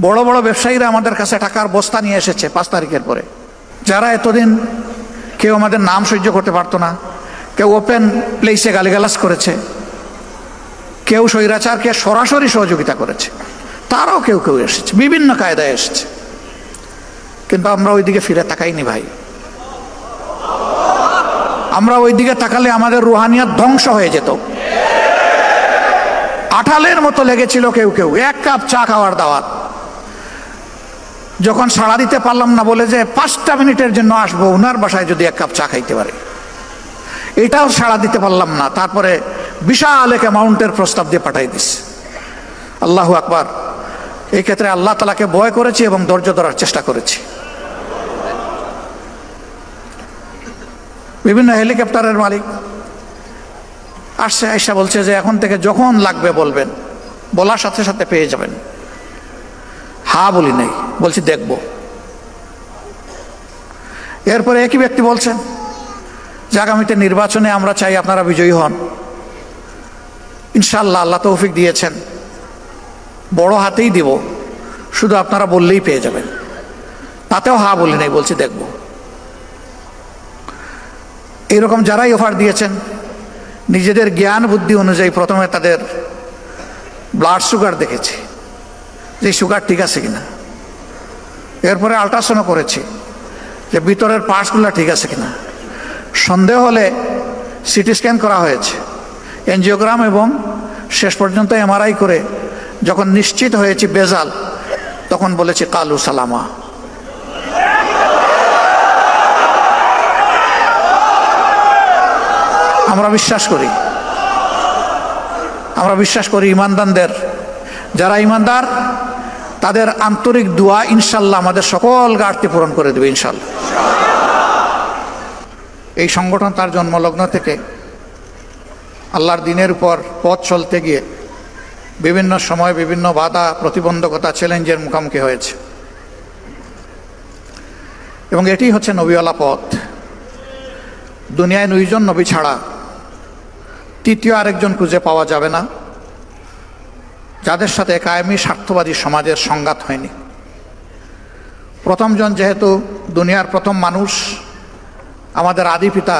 বড় বড় ব্যবসায়ীরা আমাদের কাছে টাকার বস্তা নিয়ে এসেছে 5 তারিখের পরে, যারা এতদিন কেউ আমাদের নাম সহ্য করতে পারতো না, কেউ ওপেন প্লেসে গালিগালাজ করেছে, কেউ স্বৈরাচারকে সরাসরি সহযোগিতা করেছে, তারাও কেউ কেউ এসেছে, বিভিন্ন কায়দায় এসেছে। কিন্তু আমরা ওইদিকে ফিরে তাকাইনি ভাই। আমরা ওইদিকে তাকালে আমাদের রুহানিয়াত ধ্বংস হয়ে যেত। আঠালের মতো লেগেছিল কেউ কেউ 1 কাপ চা খাওয়ার দাওয়াত, যখন সাড়া দিতে পারলাম না বলে যে 5টা মিনিটের জন্য আসবো ওনার বাসায় যদি 1 কাপ চা খাইতে পারে, এটাও সাড়া দিতে পারলাম না। তারপরে বিশাল এক অ্যামাউন্টের প্রস্তাব দিয়ে পাঠাই দিস। আল্লাহু আকবার। এই ক্ষেত্রে আল্লাহ তাআলাকে ভয় করেছি এবং ধৈর্য ধরার চেষ্টা করেছি। বিভিন্ন হেলিকপ্টারের মালিক আসছে, আয়সা বলছে যে এখন থেকে যখন লাগবে বলবেন, বলার সাথে সাথে পেয়ে যাবেন। হ্যাঁ বলি নাই, বলছি দেখব। এরপরে একই ব্যক্তি বলছেন যে আগামীতে নির্বাচনে আমরা চাই আপনারা বিজয়ী হন, ইনশাআল্লাহ আল্লাহ তৌফিক দিয়েছেন, বড় হাতেই দিব, শুধু আপনারা বললেই পেয়ে যাবেন। তাতেও হ্যাঁ বলি নাই, বলছি দেখব। এইরকম যারাই অফার দিয়েছেন নিজেদের জ্ঞান বুদ্ধি অনুযায়ী প্রথমে তাদের ব্লাড সুগার দেখেছি যে সুগার ঠিক আছে কিনা, এরপরে আল্ট্রাসাউন্ড করেছি যে ভিতরের পার্টসগুলো ঠিক আছে কিনা, সন্দেহ হলে সিটি স্ক্যান করা হয়েছে, এনজিওগ্রাম, এবং শেষ পর্যন্ত এমআরআই করে যখন নিশ্চিত হয়েছি বেজাল, তখন বলেছি কালু সালামা। আমরা বিশ্বাস করি ইমানদারদের, যারা ইমানদার তাদের আন্তরিক দোয়া ইনশাল্লাহ আমাদের সকল ঘাটতি পূরণ করে দেবে ইনশাল্লাহ। এই সংগঠন তার জন্মলগ্ন থেকে আল্লাহর দ্বীনের উপর পথ চলতে গিয়ে বিভিন্ন সময় বিভিন্ন বাধা প্রতিবন্ধকতা চ্যালেঞ্জের মুখোমুখি হয়েছে, এবং এটি হচ্ছে নবীওয়ালা পথ। দুনিয়ায় 9 জন নবী ছাড়া তৃতীয় আরেকজন খুঁজে পাওয়া যাবে না যাদের সাথে কায়েমি স্বার্থবাদী সমাজের সংঘাত হয়নি। প্রথমজন যেহেতু দুনিয়ার প্রথম মানুষ, আমাদের আদি পিতা,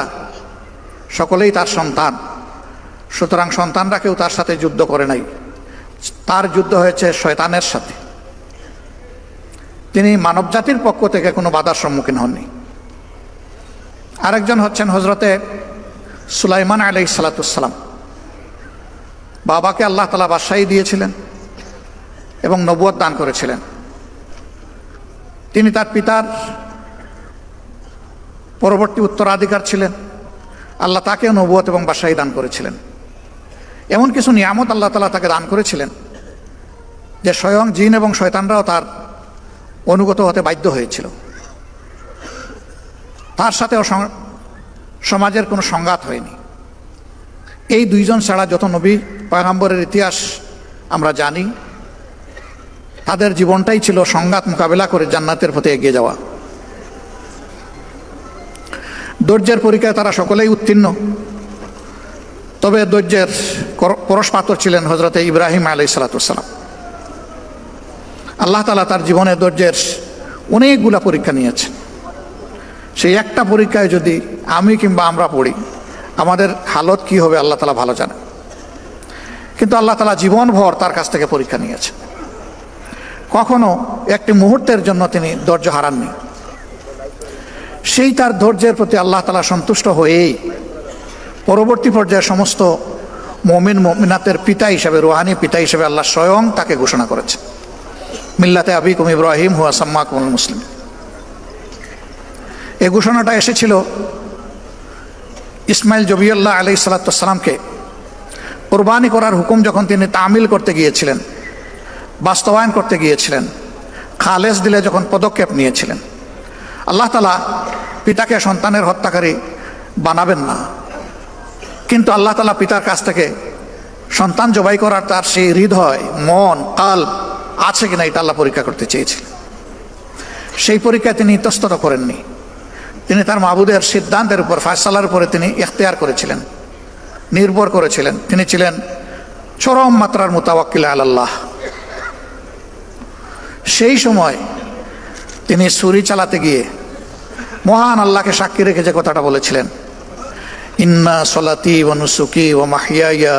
সকলেই তার সন্তান, সুতরাং সন্তানরা কেউ তার সাথে যুদ্ধ করে নাই, তার যুদ্ধ হয়েছে শয়তানের সাথে। তিনি মানবজাতির পক্ষ থেকে কোনো বাধার সম্মুখীন হননি। আরেকজন হচ্ছেন হজরতে সুলাইমান আলাইহিস সালাতুস-সালাম। বাবাকে আল্লাহ তাআলা বাদশাহী দিয়েছিলেন এবং নবুয়ত দান করেছিলেন। তিনি তার পিতার পরবর্তী উত্তরাধিকার ছিলেন। আল্লাহ তাকেও নবুয়ত এবং বাদশাহী দান করেছিলেন। এমন কিছু নিয়ামত আল্লাহ তাআলা তাকে দান করেছিলেন যে স্বয়ং জিন এবং শয়তানরাও তার অনুগত হতে বাধ্য হয়েছিল। তার সাথেও সমাজের কোনো সংঘাত হয়নি। এই 2 জন ছাড়া যত নবী পয়গম্বরের ইতিহাস আমরা জানি, তাদের জীবনটাই ছিল সংঘাত মোকাবেলা করে জান্নাতের পথে এগিয়ে যাওয়া। ধৈর্যের পরীক্ষায় তারা সকলেই উত্তীর্ণ, তবে ধৈর্যের পরশপাথর ছিলেন হজরতে ইব্রাহিম আলাইহিস সালাম। আল্লাহ তাআলা তার জীবনে ধৈর্যের অনেকগুলা পরীক্ষা নিয়েছেন। সেই একটা পরীক্ষায় যদি আমি কিংবা আমরা পড়ি, আমাদের হালত কি হবে আল্লাহ তাআলা ভালো জানেন। কিন্তু আল্লাহ তাআলা জীবনভর তার কাছ থেকে পরীক্ষা নিয়েছেন, কখনো একটি মুহূর্তের জন্য তিনি ধৈর্য হারাননি। সেই তার ধৈর্যের প্রতি আল্লাহ তাআলা সন্তুষ্ট হয়েই পরবর্তী পর্যায়ে সমস্ত মুমিন মুমিনাতের পিতা হিসেবে, রুহানি পিতা হিসেবে আল্লাহ স্বয়ং তাকে ঘোষণা করেছেন, মিল্লাতে আবিকুম ইব্রাহিম হুয়া সাম্মাকুমুল মুসলিম। এই ঘোষণাটা এসেছিল ইসমাইল জবিউল্লাহ আলাইহিস সালাতুস-সালামকে কুরবানি করার হুকুম যখন তিনি তামিল করতে গিয়েছিলেন, বাস্তবায়ন করতে গিয়েছিলেন, খালেস দিলে যখন পদক্ষেপ নিয়েছিলেন। আল্লাহ তাআলা পিতাকে সন্তানের হত্যাকারী বানাবেন না, কিন্তু আল্লাহ তাআলা পিতার কাছ থেকে সন্তান জবাই করার তার সেই হৃদয়, মন, কাল্ব আছে কিনা এটা আল্লাহ পরীক্ষা করতে চেয়েছিলেন। সেই পরীক্ষায় তিনি ইতস্তত করেননি। তিনি তার মাবুদের সিদ্ধান্তের উপর, ফয়সালার উপরে তিনি ইখতিয়ার করেছিলেন, নির্ভর করেছিলেন। তিনি ছিলেন চরম মাত্রার মুতাওয়াক্কিল আলাল্লাহ। সেই সময় তিনি ছুরি চালাতে গিয়ে মহান আল্লাহকে সাক্ষী রেখে যে কথাটা বলেছিলেন, ইন্না সলাতি ওয়া নুসুকি ওয়া মাহইয়ায়া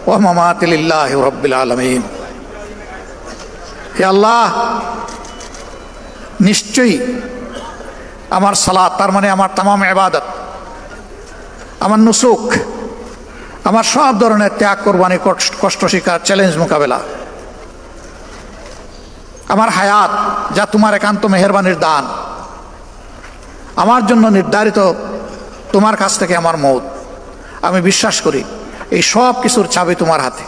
ওয়া মামাতি লিল্লাহি রাব্বিল আলামিন। হে আল্লাহ, নিশ্চয়ই আমার সালাত, তার মানে আমার তামাম ইবাদত, আমার নুসুক, আমার সব ধরনের ত্যাগ, কোরবানি, কষ্ট স্বীকার, চ্যালেঞ্জ মোকাবেলা, আমার হায়াত যা তোমার একান্ত মেহেরবানির দান, আমার জন্য নির্ধারিত তোমার কাছ থেকে আমার মওত, আমি বিশ্বাস করি এই সব কিছুর চাবি তোমার হাতে।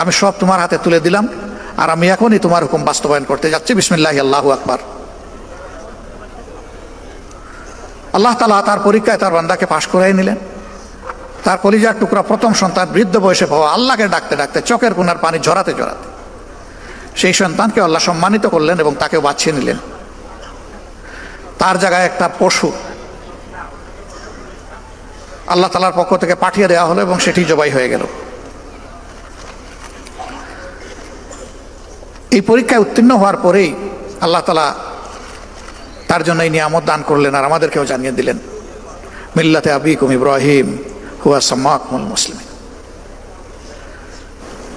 আমি সব তোমার হাতে তুলে দিলাম, আর আমি এখনই তোমার হুকুম বাস্তবায়ন করতে যাচ্ছি। বিসমিল্লাহি আল্লাহু আকবার। আল্লাহ তাআলা তার পরীক্ষায় তার বান্দাকে পাশ করাই নিলেন। তার কলিজার টুকরা প্রথম সন্তান বৃদ্ধ বয়সে পাওয়া, আল্লাহকে ডাকতে ডাকতে, চোখের কোণার পানি ঝরাতে ঝরাতে সেই সন্তানকে আল্লাহ সম্মানিত করলেন এবং তাকে বাঁচিয়ে নিলেন। তার জায়গায় একটা পশু আল্লাহ তাআলার পক্ষ থেকে পাঠিয়ে দেওয়া হলো এবং সেটি জবাই হয়ে গেল। এই পরীক্ষায় উত্তীর্ণ হওয়ার পরেই আল্লাহ তাআলা তার জন্য এই নিয়ামত দান করলেন, আর আমাদেরকেও জানিয়ে দিলেন, মিল্লাতে আবিকুম ইব্রাহিম হুয়া সাম্মাকুমুল মুসলিমিন।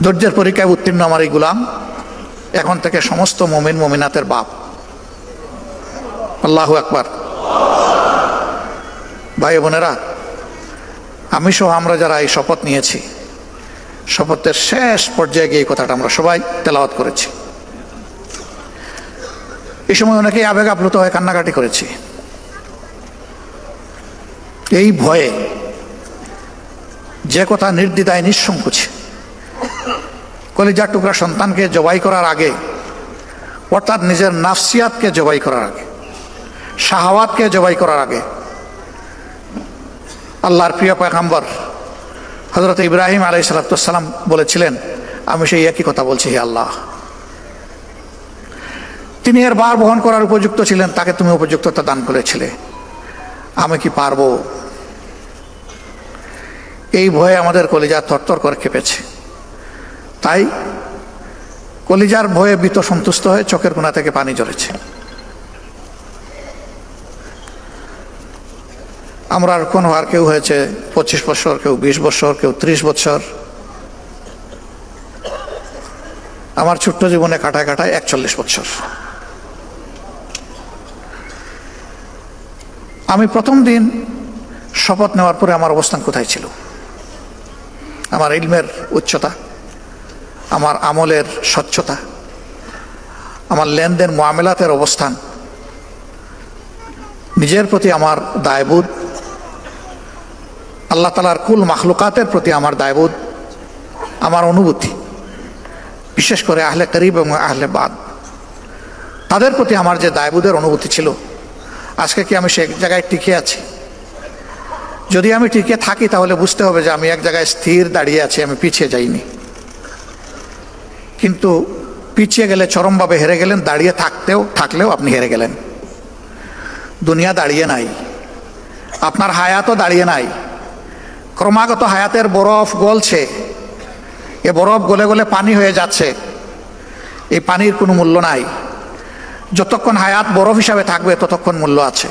ধৈর্যের পরীক্ষায় উত্তীর্ণ আমার এই গুলাম এখন থেকে সমস্ত মুমিন মুমিনাতের বাপ। আল্লাহু আকবার। ভাই বোনেরা, আমি সহ আমরা যারা এই শপথ নিয়েছি, শপথের শেষ পর্যায়ে গিয়ে এই কথাটা আমরা সবাই তেলাওয়াত করেছি। এই সময় অনেকেই আবেগ আপ্লুত হয়ে কান্নাকাটি করেছি। এই ভয়ে যে কথা নির্দ্বিধায় নিঃসংকোচে কলিজার টুকরা সন্তানকে জবাই করার আগে, অর্থাৎ নিজের নাফসিয়াতকে জবাই করার আগে, শাহাওয়াতকে জবাই করার আগে, আল্লাহর প্রিয় পয়গম্বর হযরত ইব্রাহিম আলাইহিস সালাম বলেছিলেন, আমি সেই একই কথা বলছি, হে আল্লাহ, তিনি এর ভার বহন করার উপযুক্ত ছিলেন, তাকে তুমি উপযুক্ততা দান করেছিলে, আমি কি পারবো? এই ভয়ে আমাদের কলিজা থরথর করে কেঁপেছে। তাই কলিজার ভয়ে ভীত সন্তুষ্ট হয়ে চোখের কোণা থেকে পানি ঝরেছে। আমরা কোন হওয়ার কেউ হয়েছে 25 বছর, কেউ 20 বছর, কেউ 30 বছর। আমার ছোট্ট জীবনে কাটায় কাটায় 41 বছর। আমি প্রথম দিন শপথ নেওয়ার পরে আমার অবস্থান কোথায় ছিল? আমার ইলমের উচ্চতা, আমার আমলের স্বচ্ছতা, আমার লেনদেন মুআমেলাতের অবস্থান, নিজের প্রতি আমার দায়বোধ, আল্লাহ তাআলার কুল মাখলুকাতের প্রতি আমার দায়বোধ, আমার অনুভূতি, বিশেষ করে আহলে করিব এবং আহলে বাদ, তাদের প্রতি আমার যে দায়বোধের অনুভূতি ছিল, আজকে কি আমি সে জায়গায় টিকে আছি? যদি আমি টিকে থাকি তাহলে বুঝতে হবে যে আমি এক জায়গায় স্থির দাঁড়িয়ে আছি, আমি পিছিয়ে যাইনি। কিন্তু পিছিয়ে গেলে চরমভাবে হেরে গেলেন, দাঁড়িয়ে থাকলেও আপনি হেরে গেলেন। দুনিয়া দাঁড়িয়ে নাই, আপনার হায়াতও দাঁড়িয়ে নাই। ক্রমাগত হায়াতের বরফ গলছে, এ বরফ গলে গলে পানি হয়ে যাচ্ছে। এই পানির কোনো মূল্য নাই। যতক্ষণ হায়াত বরফ হিসাবে থাকবে ততক্ষণ মূল্য আছে।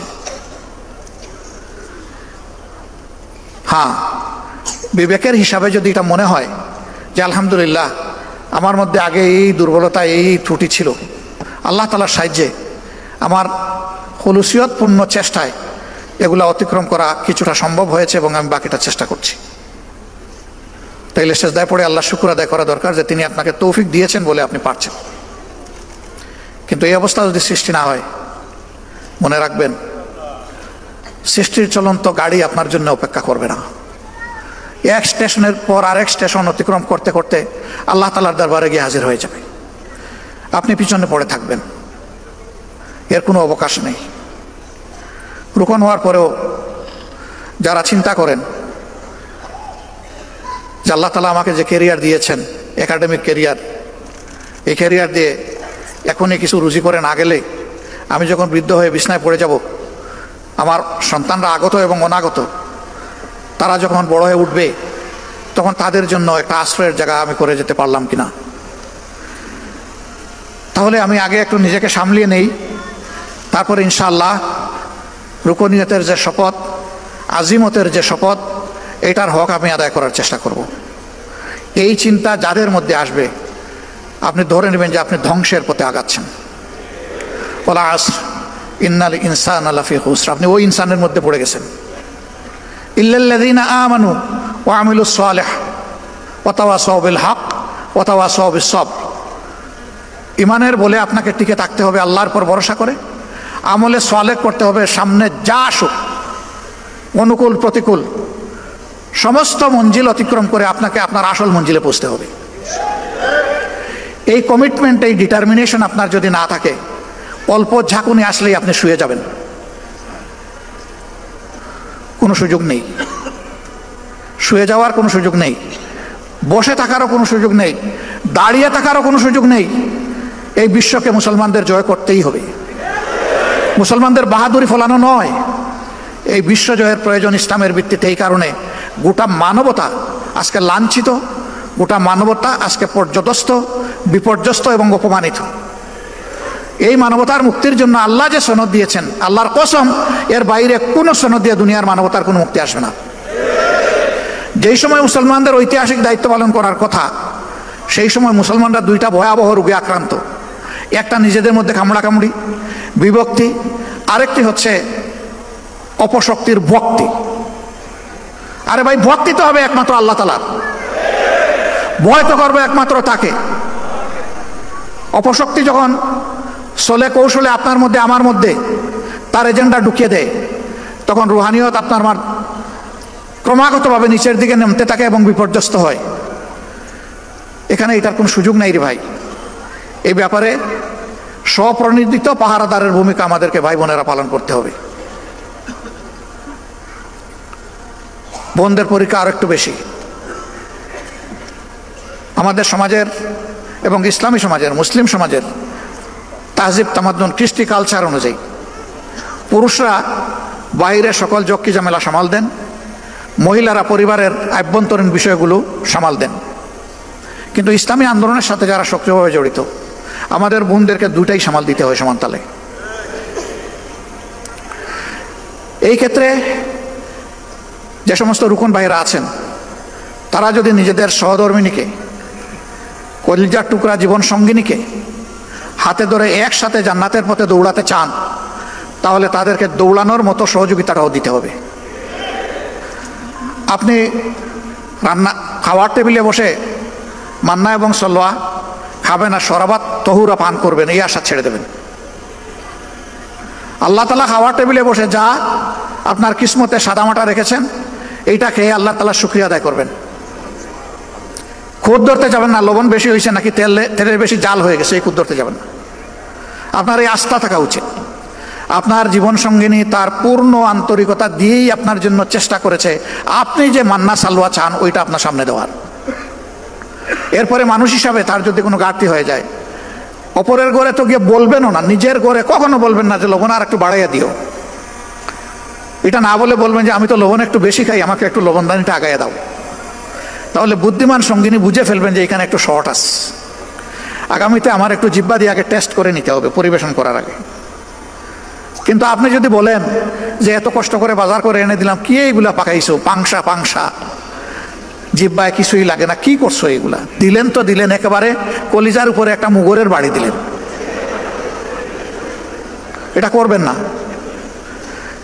হ্যাঁ, বিবেকের হিসাবে যদি এটা মনে হয় যে আলহামদুলিল্লাহ আমার মধ্যে আগে এই দুর্বলতা, এই ত্রুটি ছিল, আল্লাহ তাআলার সাহায্যে আমার খুলুসিয়তপূর্ণ চেষ্টায় এগুলা অতিক্রম করা কিছুটা সম্ভব হয়েছে এবং আমি বাকিটা চেষ্টা করছি, তাইলে সেজদায় পড়ে আল্লাহ শুকর আদায় করা দরকার যে তিনি আপনাকে তৌফিক দিয়েছেন বলে আপনি পারছেন। কিন্তু এই অবস্থা যদি সৃষ্টি না হয়, মনে রাখবেন সৃষ্টির চলন্ত গাড়ি আপনার জন্য অপেক্ষা করবে না। এক স্টেশনের পর আরেক স্টেশন অতিক্রম করতে করতে আল্লাহ তাআলার দরবারে গিয়ে হাজির হয়ে যাবে, আপনি পিছনে পড়ে থাকবেন, এর কোনো অবকাশ নেই। রুকন হওয়ার পরেও যারা চিন্তা করেন যে আল্লাহ তাআলা আমাকে যে ক্যারিয়ার দিয়েছেন, একাডেমিক ক্যারিয়ার, এই ক্যারিয়ার দিয়ে এখনই কিছু রুজি করে না গেলে আমি যখন বৃদ্ধ হয়ে বিছনায় পড়ে যাব, আমার সন্তানরা আগত এবং অনাগত তারা যখন বড় হয়ে উঠবে, তখন তাদের জন্য একটা আশ্রয়ের জায়গা আমি করে যেতে পারলাম কিনা। তাহলে আমি আগে একটু নিজেকে সামলিয়ে নেই, তারপরে ইনশাআল্লাহ রুকনিয়তের যে শপথ, আজিমতের যে শপথ, এটার হক আমি আদায় করার চেষ্টা করব। এই চিন্তা যাদের মধ্যে আসবে আপনি ধরে নেবেন যে আপনি ধ্বংসের পথে আগাচ্ছেন। ওয়াল আসর ইন্নাল ইনসানা লাফি খুসর, আপনি ওই ইনসানের মধ্যে পড়ে গেছেন। ইল্লাল্লাযীনা আমানু ওয়া আমিলুস সালিহ ওয়া তাওয়াসাউ বিল হক ওয়া তাওয়াসাউ বিস সবর। ইমানের বলে আপনাকে টিকে থাকতে হবে আল্লাহর পর ভরসা করে, আমলে সালেহ করতে হবে, সামনে যা আসুক অনুকূল প্রতিকূল সমস্ত মঞ্জিল অতিক্রম করে আপনাকে আপনার আসল মঞ্জিলে পৌঁছতে হবে। এই কমিটমেন্ট, এই ডিটারমিনেশন আপনার যদি না থাকে, অল্প ঝাঁকুনি আসলেই আপনি শুয়ে যাবেন, কোনো সুযোগ নেই। শুয়ে যাওয়ার কোনো সুযোগ নেই, বসে থাকারও কোনো সুযোগ নেই, দাঁড়িয়ে থাকারও কোনো সুযোগ নেই। এই বিশ্বকে মুসলমানদের জয় করতেই হবে। মুসলমানদের বাহাদুরি ফলানো নয়, এই বিশ্ব জয়ের প্রয়োজন ইসলামের ভিত্তিতে। এই কারণে গোটা মানবতা আজকে লাঞ্ছিত, গোটা মানবতা আজকে পর্যদস্ত, বিপর্যস্ত এবং অপমানিত। এই মানবতার মুক্তির জন্য আল্লাহ যে সনদ দিয়েছেন, আল্লাহর কসম এর বাইরে কোনো সনদ দিয়ে দুনিয়ার মানবতার কোনো মুক্তি আসবে না। যেই সময় মুসলমানদের ঐতিহাসিক দায়িত্ব পালন করার কথা, সেই সময় মুসলমানরা দুইটা ভয়াবহ রোগে আক্রান্ত। একটা নিজেদের মধ্যে কামড়াকামড়ি, বিভক্তি, আরেকটি হচ্ছে অপশক্তির ভক্তি। আরে ভাই, ভক্তি তো হবে একমাত্র আল্লাহ তাআলার, ভয় তো করবে একমাত্র তাকে। অপশক্তি যখন চলে কৌশলে আপনার মধ্যে আমার মধ্যে তার এজেন্ডা ঢুকিয়ে দেয়, তখন রুহানিয়ত আপনার ক্রমাগতভাবে নিচের দিকে নামতে থাকে এবং বিপর্যস্ত হয়। এখানে এটার কোনো সুযোগ নাই রে ভাই। এই ব্যাপারে স্বপ্রণোদিত পাহারাদারের ভূমিকা আমাদেরকে ভাই বোনেরা পালন করতে হবে। বোনদের পরীক্ষা আর একটু বেশি। আমাদের সমাজের এবং ইসলামী সমাজের, মুসলিম সমাজের তাহজিব তামাদ্দুন, কৃষ্টি কালচার অনুযায়ী পুরুষরা বাইরে সকল জক্কি ঝামেলা সামাল দেন, মহিলারা পরিবারের আভ্যন্তরীণ বিষয়গুলো সামাল দেন। কিন্তু ইসলামী আন্দোলনের সাথে যারা সক্রিয়ভাবে জড়িত, আমাদের বোনদেরকে দুটাই সামাল দিতে হয় সমান তালে। এই ক্ষেত্রে যে সমস্ত রুকন ভাইয়েরা আছেন, তারা যদি নিজেদের সহধর্মিনীকে, কলিজার টুকরা জীবন সঙ্গিনীকে হাতে ধরে একসাথে জান্নাতের পথে দৌড়াতে চান, তাহলে তাদেরকে দৌড়ানোর মতো সহযোগিতাটাও দিতে হবে। আপনি খাওয়ার টেবিলে বসে মান্না এবং সলোয়া খাবেন আর শরাবাত তহুরা পান করবেন, এই আশা ছেড়ে দেবেন। আল্লাহ তাআলা খাওয়ার টেবিলে বসে যা আপনার কিসমতে সাদামাটা রেখেছেন, এইটা খেয়ে আল্লাহ তাআলার শুকরিয়া আদায় করবেন। খুদ ধরতে যাবেন না, লবণ বেশি হয়েছে নাকি তেলের বেশি জাল হয়ে গেছে, এই খুদ ধরতে যাবেন না। আপনার এই আস্থা থাকা উচিত। আপনার জীবন সঙ্গিনী তার পূর্ণ আন্তরিকতা দিয়েই আপনার জন্য চেষ্টা করেছে আপনি যে মান্না সালোয়া চান ওইটা আপনার সামনে দেওয়ার। এরপরে মানুষ হিসাবে তার যদি কোনো ঘাটতি হয়ে যায়, অপরের ঘরে তো গিয়ে বলবেনও না, নিজের ঘরে কখনো বলবেন না যে লবণ আর একটু বাড়াইয়া দিও। এটা না বলে বলবেন যে আমি তো লবণ একটু বেশি খাই, আমাকে একটু লবণদানিটা আগাইয়া দাও। তাহলে বুদ্ধিমান সঙ্গিনী বুঝে ফেলবেন যে এখানে একটু শর্ট আছে, আগামীতে আমার একটু জিব্বা দিয়ে আগে টেস্ট করে নিতে হবে পরিবেশন করার আগে। কিন্তু আপনি যদি বলেন যে এত কষ্ট করে বাজার করে এনে দিলাম, কি এইগুলা পাকাইছো, পাংশা, জিব্বায় কিছুই লাগে না, কি করছো এইগুলা, দিলেন তো দিলেন, একেবারে কলিজার উপরে একটা মুগরের বাড়ি দিলেন। এটা করবেন না।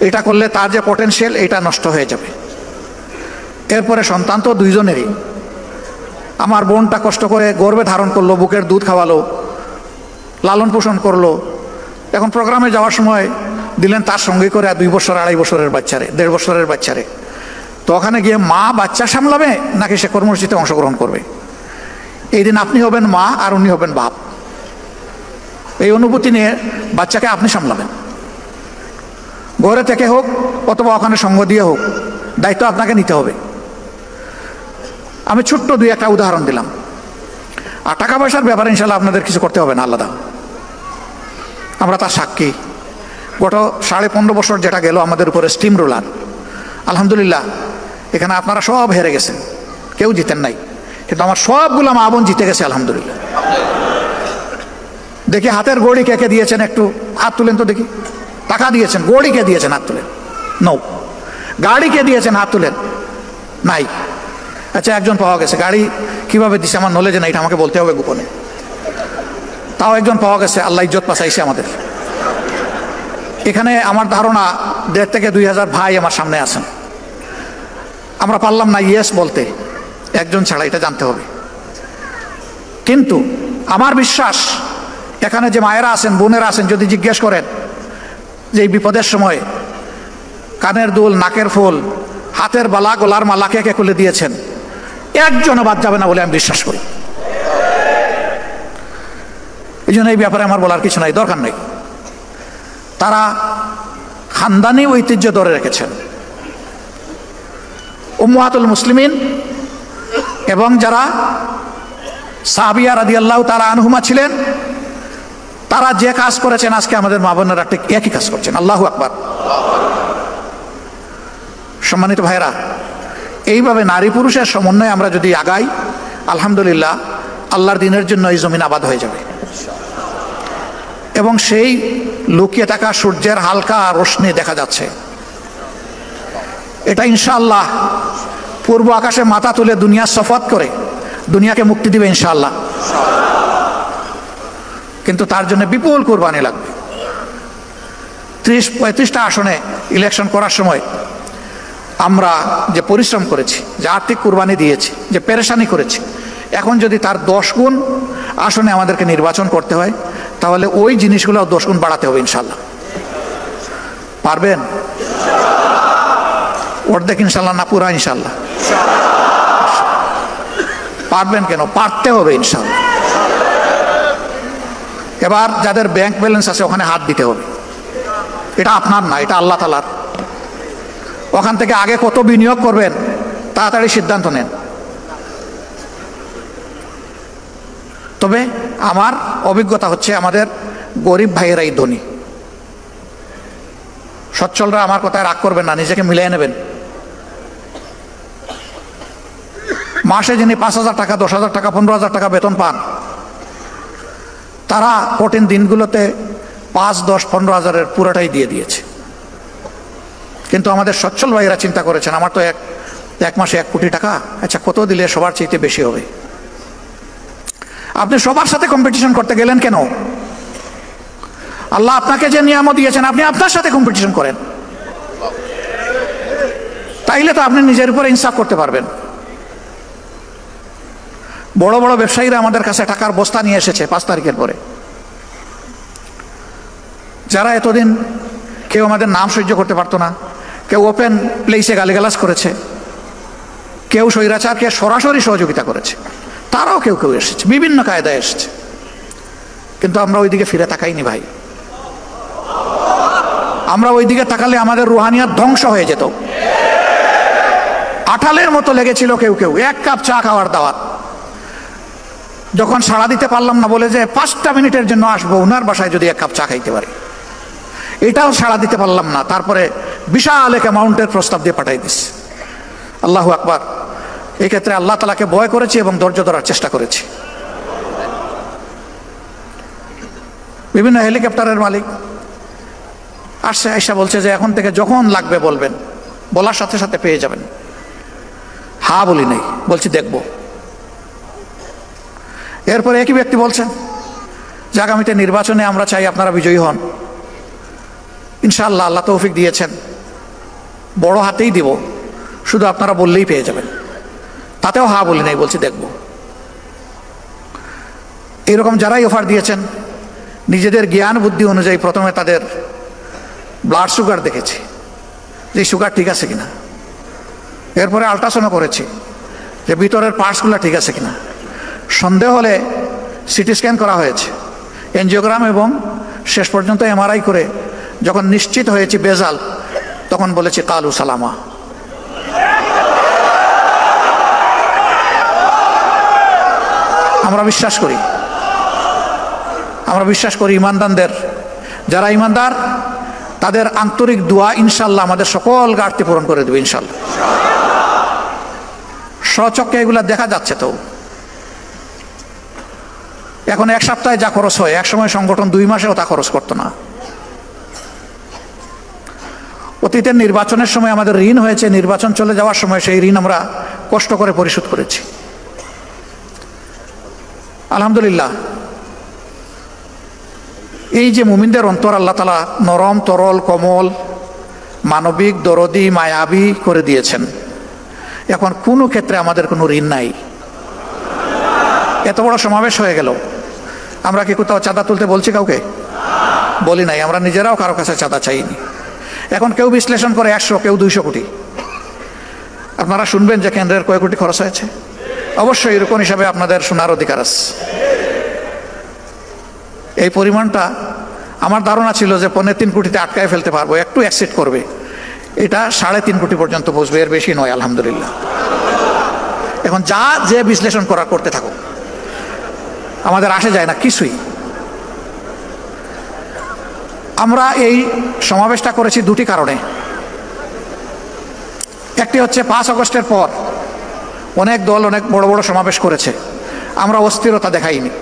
এটা করলে তার যে পটেনশিয়াল, এটা নষ্ট হয়ে যাবে। এরপরে সন্তান তো দুইজনেরই। আমার বোনটা কষ্ট করে গর্ভে ধারণ করলো, বুকের দুধ খাওয়ালো, লালন পোষণ করলো, এখন প্রোগ্রামে যাওয়ার সময় দিলেন তার সঙ্গে করে 2 বছর 2.5 বছরের বাচ্চারে, 1.5 বছরের বাচ্চারে। তো ওখানে গিয়ে মা বাচ্চা সামলাবে নাকি সে কর্মসূচিতে অংশগ্রহণ করবে? এই দিন আপনি হবেন মা আর উনি হবেন বাপ। এই অনুভূতি নিয়ে বাচ্চাকে আপনি সামলাবেন, ঘরে থেকে হোক অথবা ওখানে সঙ্গ দিয়ে হোক, দায়িত্ব আপনাকে নিতে হবে। আমি ছোট্ট 2-1টা উদাহরণ দিলাম। আর টাকা পয়সার ব্যাপারে ইনশাল্লাহ আপনাদের কিছু করতে হবে না, আলাদা, আমরা তার সাক্ষী। গত 15.5 বছর যেটা গেল আমাদের উপরে স্টিম রোলার, আলহামদুলিল্লাহ এখানে আপনারা সব হেরে গেছেন, কেউ জিতেন নাই, কিন্তু আমার সবগুলো মা বোন জিতে গেছে আলহামদুলিল্লাহ। দেখি হাতের গড়ি কে কে দিয়েছেন, একটু হাত তুলেন তো দেখি। টাকা দিয়েছেন, গড়ি কে দিয়েছেন, হাত তুলেন। নো। গাড়ি কে দিয়েছেন, হাত তুলেন। নাই। আচ্ছা, একজন পাওয়া গেছে। গাড়ি কিভাবে দিছে আমার নলেজে না, এটা আমাকে বলতে হবে গোপনে। তাও একজন পাওয়া গেছে, আল্লাহ ইজ্জত বাঁচাইছে আমাদের। এখানে আমার ধারণা 1,500 থেকে 2,000 ভাই আমার সামনে আছেন। আমরা পারলাম না ইয়েস বলতে, একজন ছাড়া, এটা জানতে হবে। কিন্তু আমার বিশ্বাস এখানে যে মায়েরা আছেন, বোনেরা আছেন, যদি জিজ্ঞেস করেন যে এই বিপদের সময় কানের দুল, নাকের ফুল, হাতের বালা, গলার মালা কে কে খুলে দিয়েছেন, একজনও বাদ যাবে না বলে আমি বিশ্বাস করি। এই জন্য এই ব্যাপারে আমার বলার কিছু নাই, দরকার নেই। তারা খানদানি ঐতিহ্য ধরে রেখেছেন। উম্মাহাতুল মুসলিমিন এবং যারা সাহাবিয়া রাদিয়াল্লাহু তাআলা আনহুমা ছিলেন, তারা যে কাজ করেছেন আজকে আমাদের মা বোনেরা ঠিক একই কাজ করছেন। আল্লাহু আকবার। সম্মানিত ভাইরা, এইভাবে নারী পুরুষের সমন্বয়ে আমরা যদি আগাই, আলহামদুলিল্লাহ আল্লাহর দ্বীনের জন্য এই জমিন আবাদ হয়ে যাবে। এবং সেই লুকিয়ে থাকা সূর্যের হালকা রোশনি দেখা যাচ্ছে, এটা ইনশাআল্লাহ পূর্ব আকাশে মাথা তুলে দুনিয়া শপথ করে দুনিয়াকে মুক্তি দিবে ইনশাআল্লাহ। কিন্তু তার জন্য বিপুল কুরবানি লাগবে। 30-35টা আসনে ইলেকশন করার সময় আমরা যে পরিশ্রম করেছি, যে আর্থিক কুরবানি দিয়েছি, যে পেরেশানি করেছি, এখন যদি তার 10 গুণ আসনে আমাদেরকে নির্বাচন করতে হয়, তাহলে ওই জিনিসগুলো 10 গুণ বাড়াতে হবে ইনশাল্লাহ। পারবেন? অর্ধেক ইনশাল্লাহ না, পুরা ইনশাল্লাহ? পারবেন কেন? পারতে হবে ইনশাল্লাহ। এবার যাদের ব্যাংক ব্যালেন্স আছে ওখানে হাত দিতে হবে। এটা আপনার না, এটা আল্লাহ তাআলার। ওখান থেকে আগে কত বিনিয়োগ করবেন তাড়াতাড়ি সিদ্ধান্ত নেন। তবে আমার অভিজ্ঞতা হচ্ছে আমাদের গরিব ভাইয়েরাই ধনী। সচ্ছলরা আমার কথায় রাগ করবেন না, নিজেকে মিলিয়ে নেবেন। মাসে যিনি 5,000 টাকা, 10,000 টাকা, 15,000 টাকা বেতন পান, তারা কঠিন দিনগুলোতে 5, 10, 15,000-এর পুরোটাই দিয়ে দিয়েছে। কিন্তু আমাদের সচ্ছল ভাইয়েরা চিন্তা করেছেন, আমার তো এক মাসে 1 কোটি টাকা, আচ্ছা কত দিলে সবার চাইতে বেশি হবে? আপনি সবার সাথে কম্পিটিশন করতে গেলেন কেন? আল্লাহ আপনাকে যে নিয়ামত দিয়েছেন, আপনি আপনার সাথে কম্পিটিশন করেন। তাইলে তো আপনি নিজের উপরে ইনসাফ করতে পারবেন। বড় বড় ব্যবসায়ীরা আমাদের কাছে টাকার বস্তা নিয়ে এসেছে 5 তারিখের পরে, যারা এতদিন কেউ আমাদের নাম সহ্য করতে পারতো না, কেউ ওপেন প্লেসে গালিগালাজ করেছে, কেউ স্বৈরাচারকে সরাসরি সহযোগিতা করেছে, তারাও কেউ কেউ এসেছে, বিভিন্ন কায়দায় এসেছে। কিন্তু আমরা ওইদিকে ফিরে তাকাইনি ভাই। আমরা ওইদিকে তাকালে আমাদের রুহানিয়াত ধ্বংস হয়ে যেত। আঠালের মতো লেগেছিল কেউ কেউ 1 কাপ চা খাওয়ার দাওয়াত। যখন সাড়া দিতে পারলাম না বলে যে 5টা মিনিটের জন্য আসবো ওনার বাসায় যদি 1 কাপ চা খাইতে পারি, এটাও সাড়া দিতে পারলাম না। তারপরে বিশাল এক অ্যামাউন্টের প্রস্তাব দিয়ে পাঠাই দিচ্ছে। আল্লাহু আকবার। এই ক্ষেত্রে আল্লাহ তাআলাকে ভয় করেছি এবং ধৈর্য ধরার চেষ্টা করেছি। বিভিন্ন হেলিকপ্টারের মালিক আসছে, আয়সা বলছে যে এখন থেকে যখন লাগবে বলবেন, বলার সাথে সাথে পেয়ে যাবেন। হ্যাঁ বলি নাই, বলছি দেখব। এরপরে একই ব্যক্তি বলছেন যে আগামীতে নির্বাচনে আমরা চাই আপনারা বিজয়ী হন। ইনশাআল্লাহ আল্লাহ তৌফিক দিয়েছেন, বড় হাতেই দিব, শুধু আপনারা বললেই পেয়ে যাবেন। তাতেও হ্যাঁ বলি নাই, বলছি দেখব। এরকম যারাই অফার দিয়েছেন, নিজেদের জ্ঞান বুদ্ধি অনুযায়ী প্রথমে তাদের ব্লাড সুগার দেখেছি যে সুগার ঠিক আছে কিনা, এরপরে আল্ট্রাসাউন্ড করেছি যে ভিতরের পার্টসগুলো ঠিক আছে কিনা, সন্দেহ হলে সিটি স্ক্যান করা হয়েছে, এনজিওগ্রাম, এবং শেষ পর্যন্ত এমআরআই করে যখন নিশ্চিত হয়েছি বেজাল, তখন বলেছি কালু সালামা। আমরা বিশ্বাস করি ইমানদারদের, যারা ইমানদার তাদের আন্তরিক দোয়া ইনশাল্লাহ আমাদের সকল ঘাটতি পূরণ করে দেবে ইনশাল্লাহ। স্বচক্ষে এগুলা দেখা যাচ্ছে। তো এখন এক সপ্তাহে যা খরচ হয়, এক সময় সংগঠন 2 মাসেও তা খরচ করতো না। অতীতের নির্বাচনের সময় আমাদের ঋণ হয়েছে, নির্বাচন চলে যাওয়ার সময় সেই ঋণ আমরা কষ্ট করে পরিশোধ করেছি। আলহামদুলিল্লাহ, এই যে মুমিনদের অন্তর আল্লাহ তাআলা নরম, তরল, কোমল, মানবিক, দরদি, মায়াবী করে দিয়েছেন। এখন কোনো ক্ষেত্রে আমাদের কোনো ঋণ নাই। এত বড় সমাবেশ হয়ে গেল, আমরা কি কোথাও চাঁদা তুলতে বলছি কাউকে? বলি নাই। আমরা নিজেরাও কারো কাছে চাঁদা চাইনি। এখন কেউ বিশ্লেষণ করে 100, কেউ 200 কোটি। আপনারা শুনবেন যে কেন্দ্রের কয় কোটি খরচ হয়েছে। অবশ্যই এরকম হিসাবে আপনাদের শোনার অধিকার আছে। এই পরিমাণটা আমার ধারণা ছিল যে 3.25 কোটিতে আটকায় ফেলতে পারবো, একটু অ্যাক্সেপ্ট করবে। এটা 3.5 কোটি পর্যন্ত পৌঁছবে, এর বেশি নয়। আলহামদুলিল্লাহ। এখন যা যে বিশ্লেষণ করার করতে থাকো, আমাদের আসে যায় না কিছুই। আমরা এই সমাবেশটা করেছি দুটি কারণে। একটি হচ্ছে 5 আগস্টের পর অনেক দল অনেক বড় বড় সমাবেশ করেছে, আমরা অস্থিরতা দেখাইনি।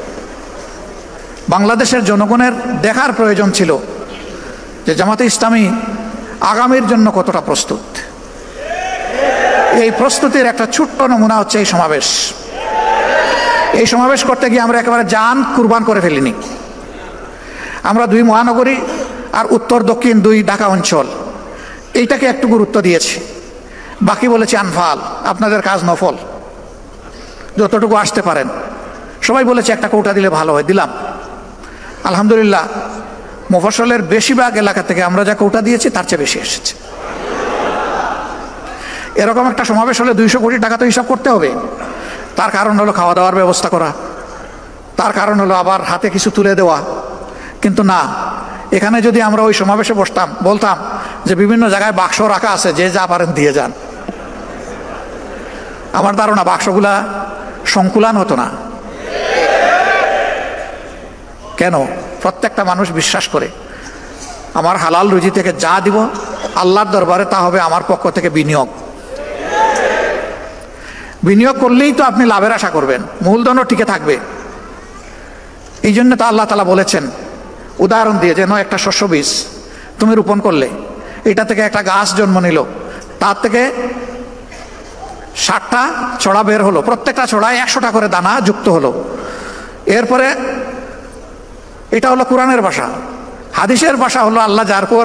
বাংলাদেশের জনগণের দেখার প্রয়োজন ছিল যে জামাতে ইসলামী আগামীর জন্য কতটা প্রস্তুত। এই প্রস্তুতির একটা ছোট্ট নমুনা হচ্ছে এই সমাবেশ। এই সমাবেশ করতে গিয়ে আমরা একেবারে জান কুরবান করে ফেলিনি। আমরা 2 মহানগরী আর উত্তর দক্ষিণ 2 ঢাকা অঞ্চল, এইটাকে একটু গুরুত্ব দিয়েছি। বাকি বলেছি আনফাল, আপনাদের কাজ নফল, যতটুকু আসতে পারেন। সবাই বলেছে একটা কৌটা দিলে ভালো হয়, দিলাম। আলহামদুলিল্লাহ, মফস্বলের বেশিরভাগ এলাকা থেকে আমরা যা কৌটা দিয়েছি তার চেয়ে বেশি এসেছে। এরকম একটা সমাবেশ হলে 200 কোটি টাকা তো হিসাব করতে হবে। তার কারণ হলো খাওয়া দাওয়ার ব্যবস্থা করা, তার কারণ হলো আবার হাতে কিছু তুলে দেওয়া। কিন্তু না, এখানে যদি আমরা ওই সমাবেশে বসতাম, বলতাম যে বিভিন্ন জায়গায় বাক্স রাখা আছে, যে যা পারেন দিয়ে যান, আমার ধারণা বাক্সগুলা সংকুলান হতো না। কেন? প্রত্যেকটা মানুষ বিশ্বাস করে আমার হালাল রুজি থেকে যা দিব আল্লাহর দরবারে তা হবে আমার পক্ষ থেকে বিনিয়োগ। বিনিয়োগ করলেই তো আপনি লাভের আশা করবেন, মূলধনও টিকে থাকবে। এই জন্য তো আল্লাহ তাআলা বলেছেন, উদাহরণ দিয়ে, যেন একটা শস্য বীজ তুমি রোপণ করলে, এটা থেকে একটা গাছ জন্ম নিল, তার থেকে 60টা ছড়া বের হলো, প্রত্যেকটা ছড়ায় 100টা করে দানা যুক্ত হলো। এরপরে এটা হলো কোরআনের ভাষা। হাদিসের ভাষা হলো আল্লাহ যার পর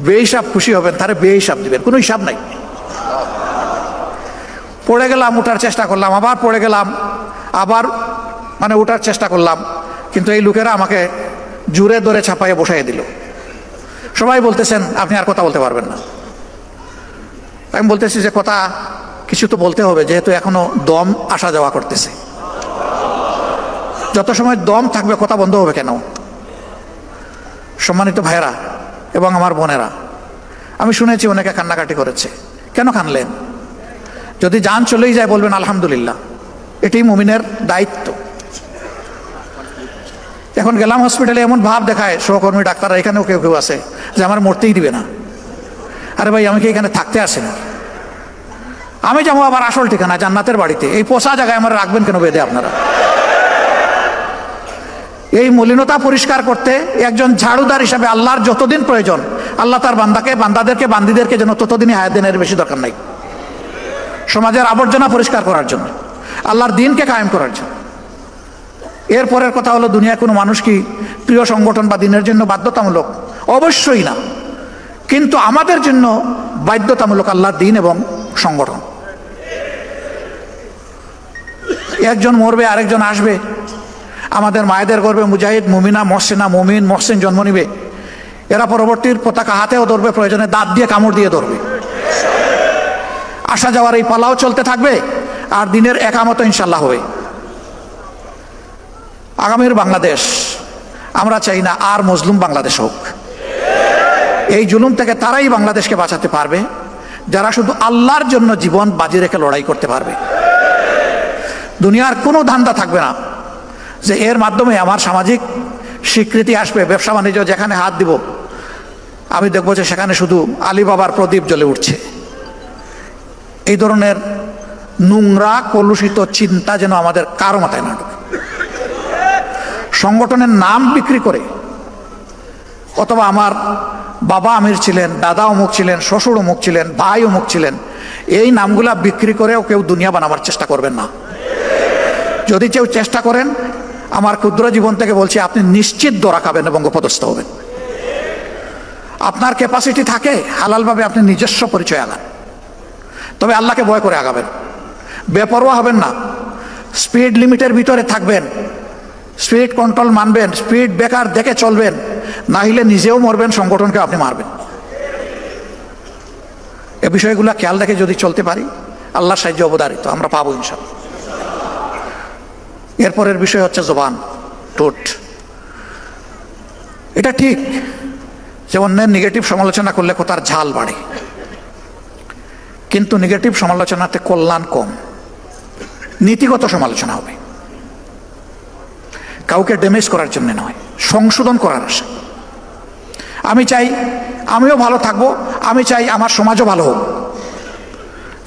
বেহিসাব খুশি হবেন তারে বেহিসাব দিবেন, কোনো হিসাব নাই। পড়ে গেলাম, উঠার চেষ্টা করলাম, আবার পড়ে গেলাম, আবার উঠার চেষ্টা করলাম, কিন্তু এই লোকেরা আমাকে জুড়ে ধরে ছাপাইয়ে বসাইয়ে দিল। সবাই বলতেছেন আপনি আর কথা বলতে পারবেন না। আমি বলতেছি যে কথা কিছু তো বলতে হবে, যেহেতু এখনো দম আসা যাওয়া করতেছে। যত সময় দম থাকবে কথা বন্ধ হবে কেন? সম্মানিত ভাইরা এবং আমার বোনেরা, আমি শুনেছি অনেকে কান্নাকাটি করেছে। কেন কানলেন? যদি জান চলেই যায় বলবেন আলহামদুলিল্লাহ, এটাই মুমিনের দায়িত্ব। এখন গেলাম হসপিটালে, এমন ভাব দেখায় সহকর্মী ডাক্তাররা, এখানেও কেউ কেউ আছে, যে আমার মরতেই দিবে না। আরে ভাই, আমি কি এখানে থাকতে আসি না? আমি যাবো আবার আসল ঠিকানা জান্নাতের বাড়িতে, এই পোষা জায়গায় আমার রাখবেন কেন বেঁধে আপনারা? এই মলিনতা পরিষ্কার করতে একজন ঝাড়ুদার হিসাবে আল্লাহর যতদিন প্রয়োজন, আল্লাহ তার বান্দাদেরকে বান্দিদেরকে যেন ততদিনই হায়াত দেনের বেশি দরকার নাই। সমাজের আবর্জনা পরিষ্কার করার জন্য, আল্লাহর দিনকে কায়েম করার জন্য। এরপরের কথা হলো, দুনিয়ার কোনো মানুষ কি প্রিয় সংগঠন বা দিনের জন্য বাধ্যতামূলক? অবশ্যই না। কিন্তু আমাদের জন্য বাধ্যতামূলক আল্লাহর দিন এবং সংগঠন। একজন মরবে, আরেকজন আসবে। আমাদের মায়েদের গর্ভে মুজাহিদ, মুমিনা, মহসিনা, মুমিন, মহসিন জন্ম নিবে। এরা পরবর্তীর পতাকা হাতেও ধরবে, প্রয়োজনে দাঁত দিয়ে কামড় দিয়ে ধরবে। আসা যাওয়ার এই পালাও চলতে থাকবে, আর দিনের একামত ইনশাল্লাহ হবে। আগামীর বাংলাদেশ আমরা চাই না আর মজলুম বাংলাদেশ হোক। এই জুলুম থেকে তারাই বাংলাদেশকে বাঁচাতে পারবে যারা শুধু আল্লাহর জন্য জীবন বাজি রেখে লড়াই করতে পারবে। দুনিয়ার কোনো ধান্দা থাকবে না যে এর মাধ্যমে আমার সামাজিক স্বীকৃতি আসবে, ব্যবসা বাণিজ্য যেখানে হাত দিব আমি দেখব যে সেখানে শুধু আলী বাবার প্রদীপ জ্বলে উঠছে। এই ধরনের নোংরা কলুষিত চিন্তা যেন আমাদের কারো মাথায় না ঢোকে। সংগঠনের নাম বিক্রি করে, অথবা আমার বাবা আমির ছিলেন, দাদা অমুক ছিলেন, শ্বশুর অমুক ছিলেন, ভাই অমুক ছিলেন, এই নামগুলা বিক্রি করেও কেউ দুনিয়া বানাবার চেষ্টা করবেন না। যদি কেউ চেষ্টা করেন, আমার ক্ষুদ্র জীবন থেকে বলছি, আপনি নিশ্চিত দোরা খাবেন এবং অপদস্থ হবেন। আপনার ক্যাপাসিটি থাকে, হালালভাবে আপনি নিজস্ব পরিচয় আগান, তবে আল্লাহকে ভয় করে আগাবেন, বেপরোয়া হবেন না, স্পিড লিমিটের ভিতরে থাকবেন, স্পিড কন্ট্রোল মানবেন, স্পিড ব্রেকার দেখে চলবেন, না হলে নিজেও মরবেন, সংগঠনকে আপনি মারবেন। এ বিষয়গুলো খেয়াল রেখে যদি চলতে পারি, আল্লাহর সাহায্য অবধারিত আমরা পাবো ইনশাআল্লাহ। এরপরের বিষয় হচ্ছে জবান, ঠোঁট। এটা ঠিক যে অন্যের নেগেটিভ সমালোচনা করলে কথার ঝাল বাড়ে, কিন্তু নেগেটিভ সমালোচনাতে কল্যাণ কম, নীতিগত সমালোচনা হবে, কাউকে ড্যামেজ করার জন্য নয়, সংশোধন করার আশা। আমি চাই আমিও ভালো থাকবো, আমি চাই আমার সমাজও ভালো হোক।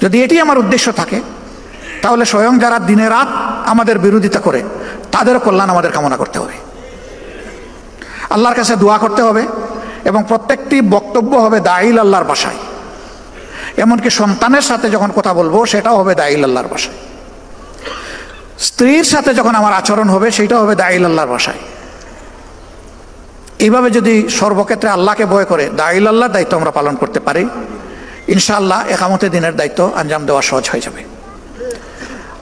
যদি এটি আমার উদ্দেশ্য থাকে, তাহলে স্বয়ং যারা দিনে রাত আমাদের বিরোধিতা করে তাদেরও কল্যাণ আমাদের কামনা করতে হবে, আল্লাহর কাছে দোয়া করতে হবে, এবং প্রত্যেকটি বক্তব্য হবে দাঈল আল্লাহর ভাষায়। এমনকি সন্তানের সাথে যখন কথা বলবো সেটাও হবে দাঈল আল্লাহর ভাষায়, স্ত্রীর সাথে যখন আমার আচরণ হবে সেটাও হবে দাঈল আল্লাহর ভাষায়। এইভাবে যদি সর্বক্ষেত্রে আল্লাহকে ভয় করে দাঈল আল্লাহর দায়িত্ব আমরা পালন করতে পারি, ইনশাআল্লাহ একামতে দিনের দায়িত্ব আঞ্জাম দেওয়া সহজ হয়ে যাবে।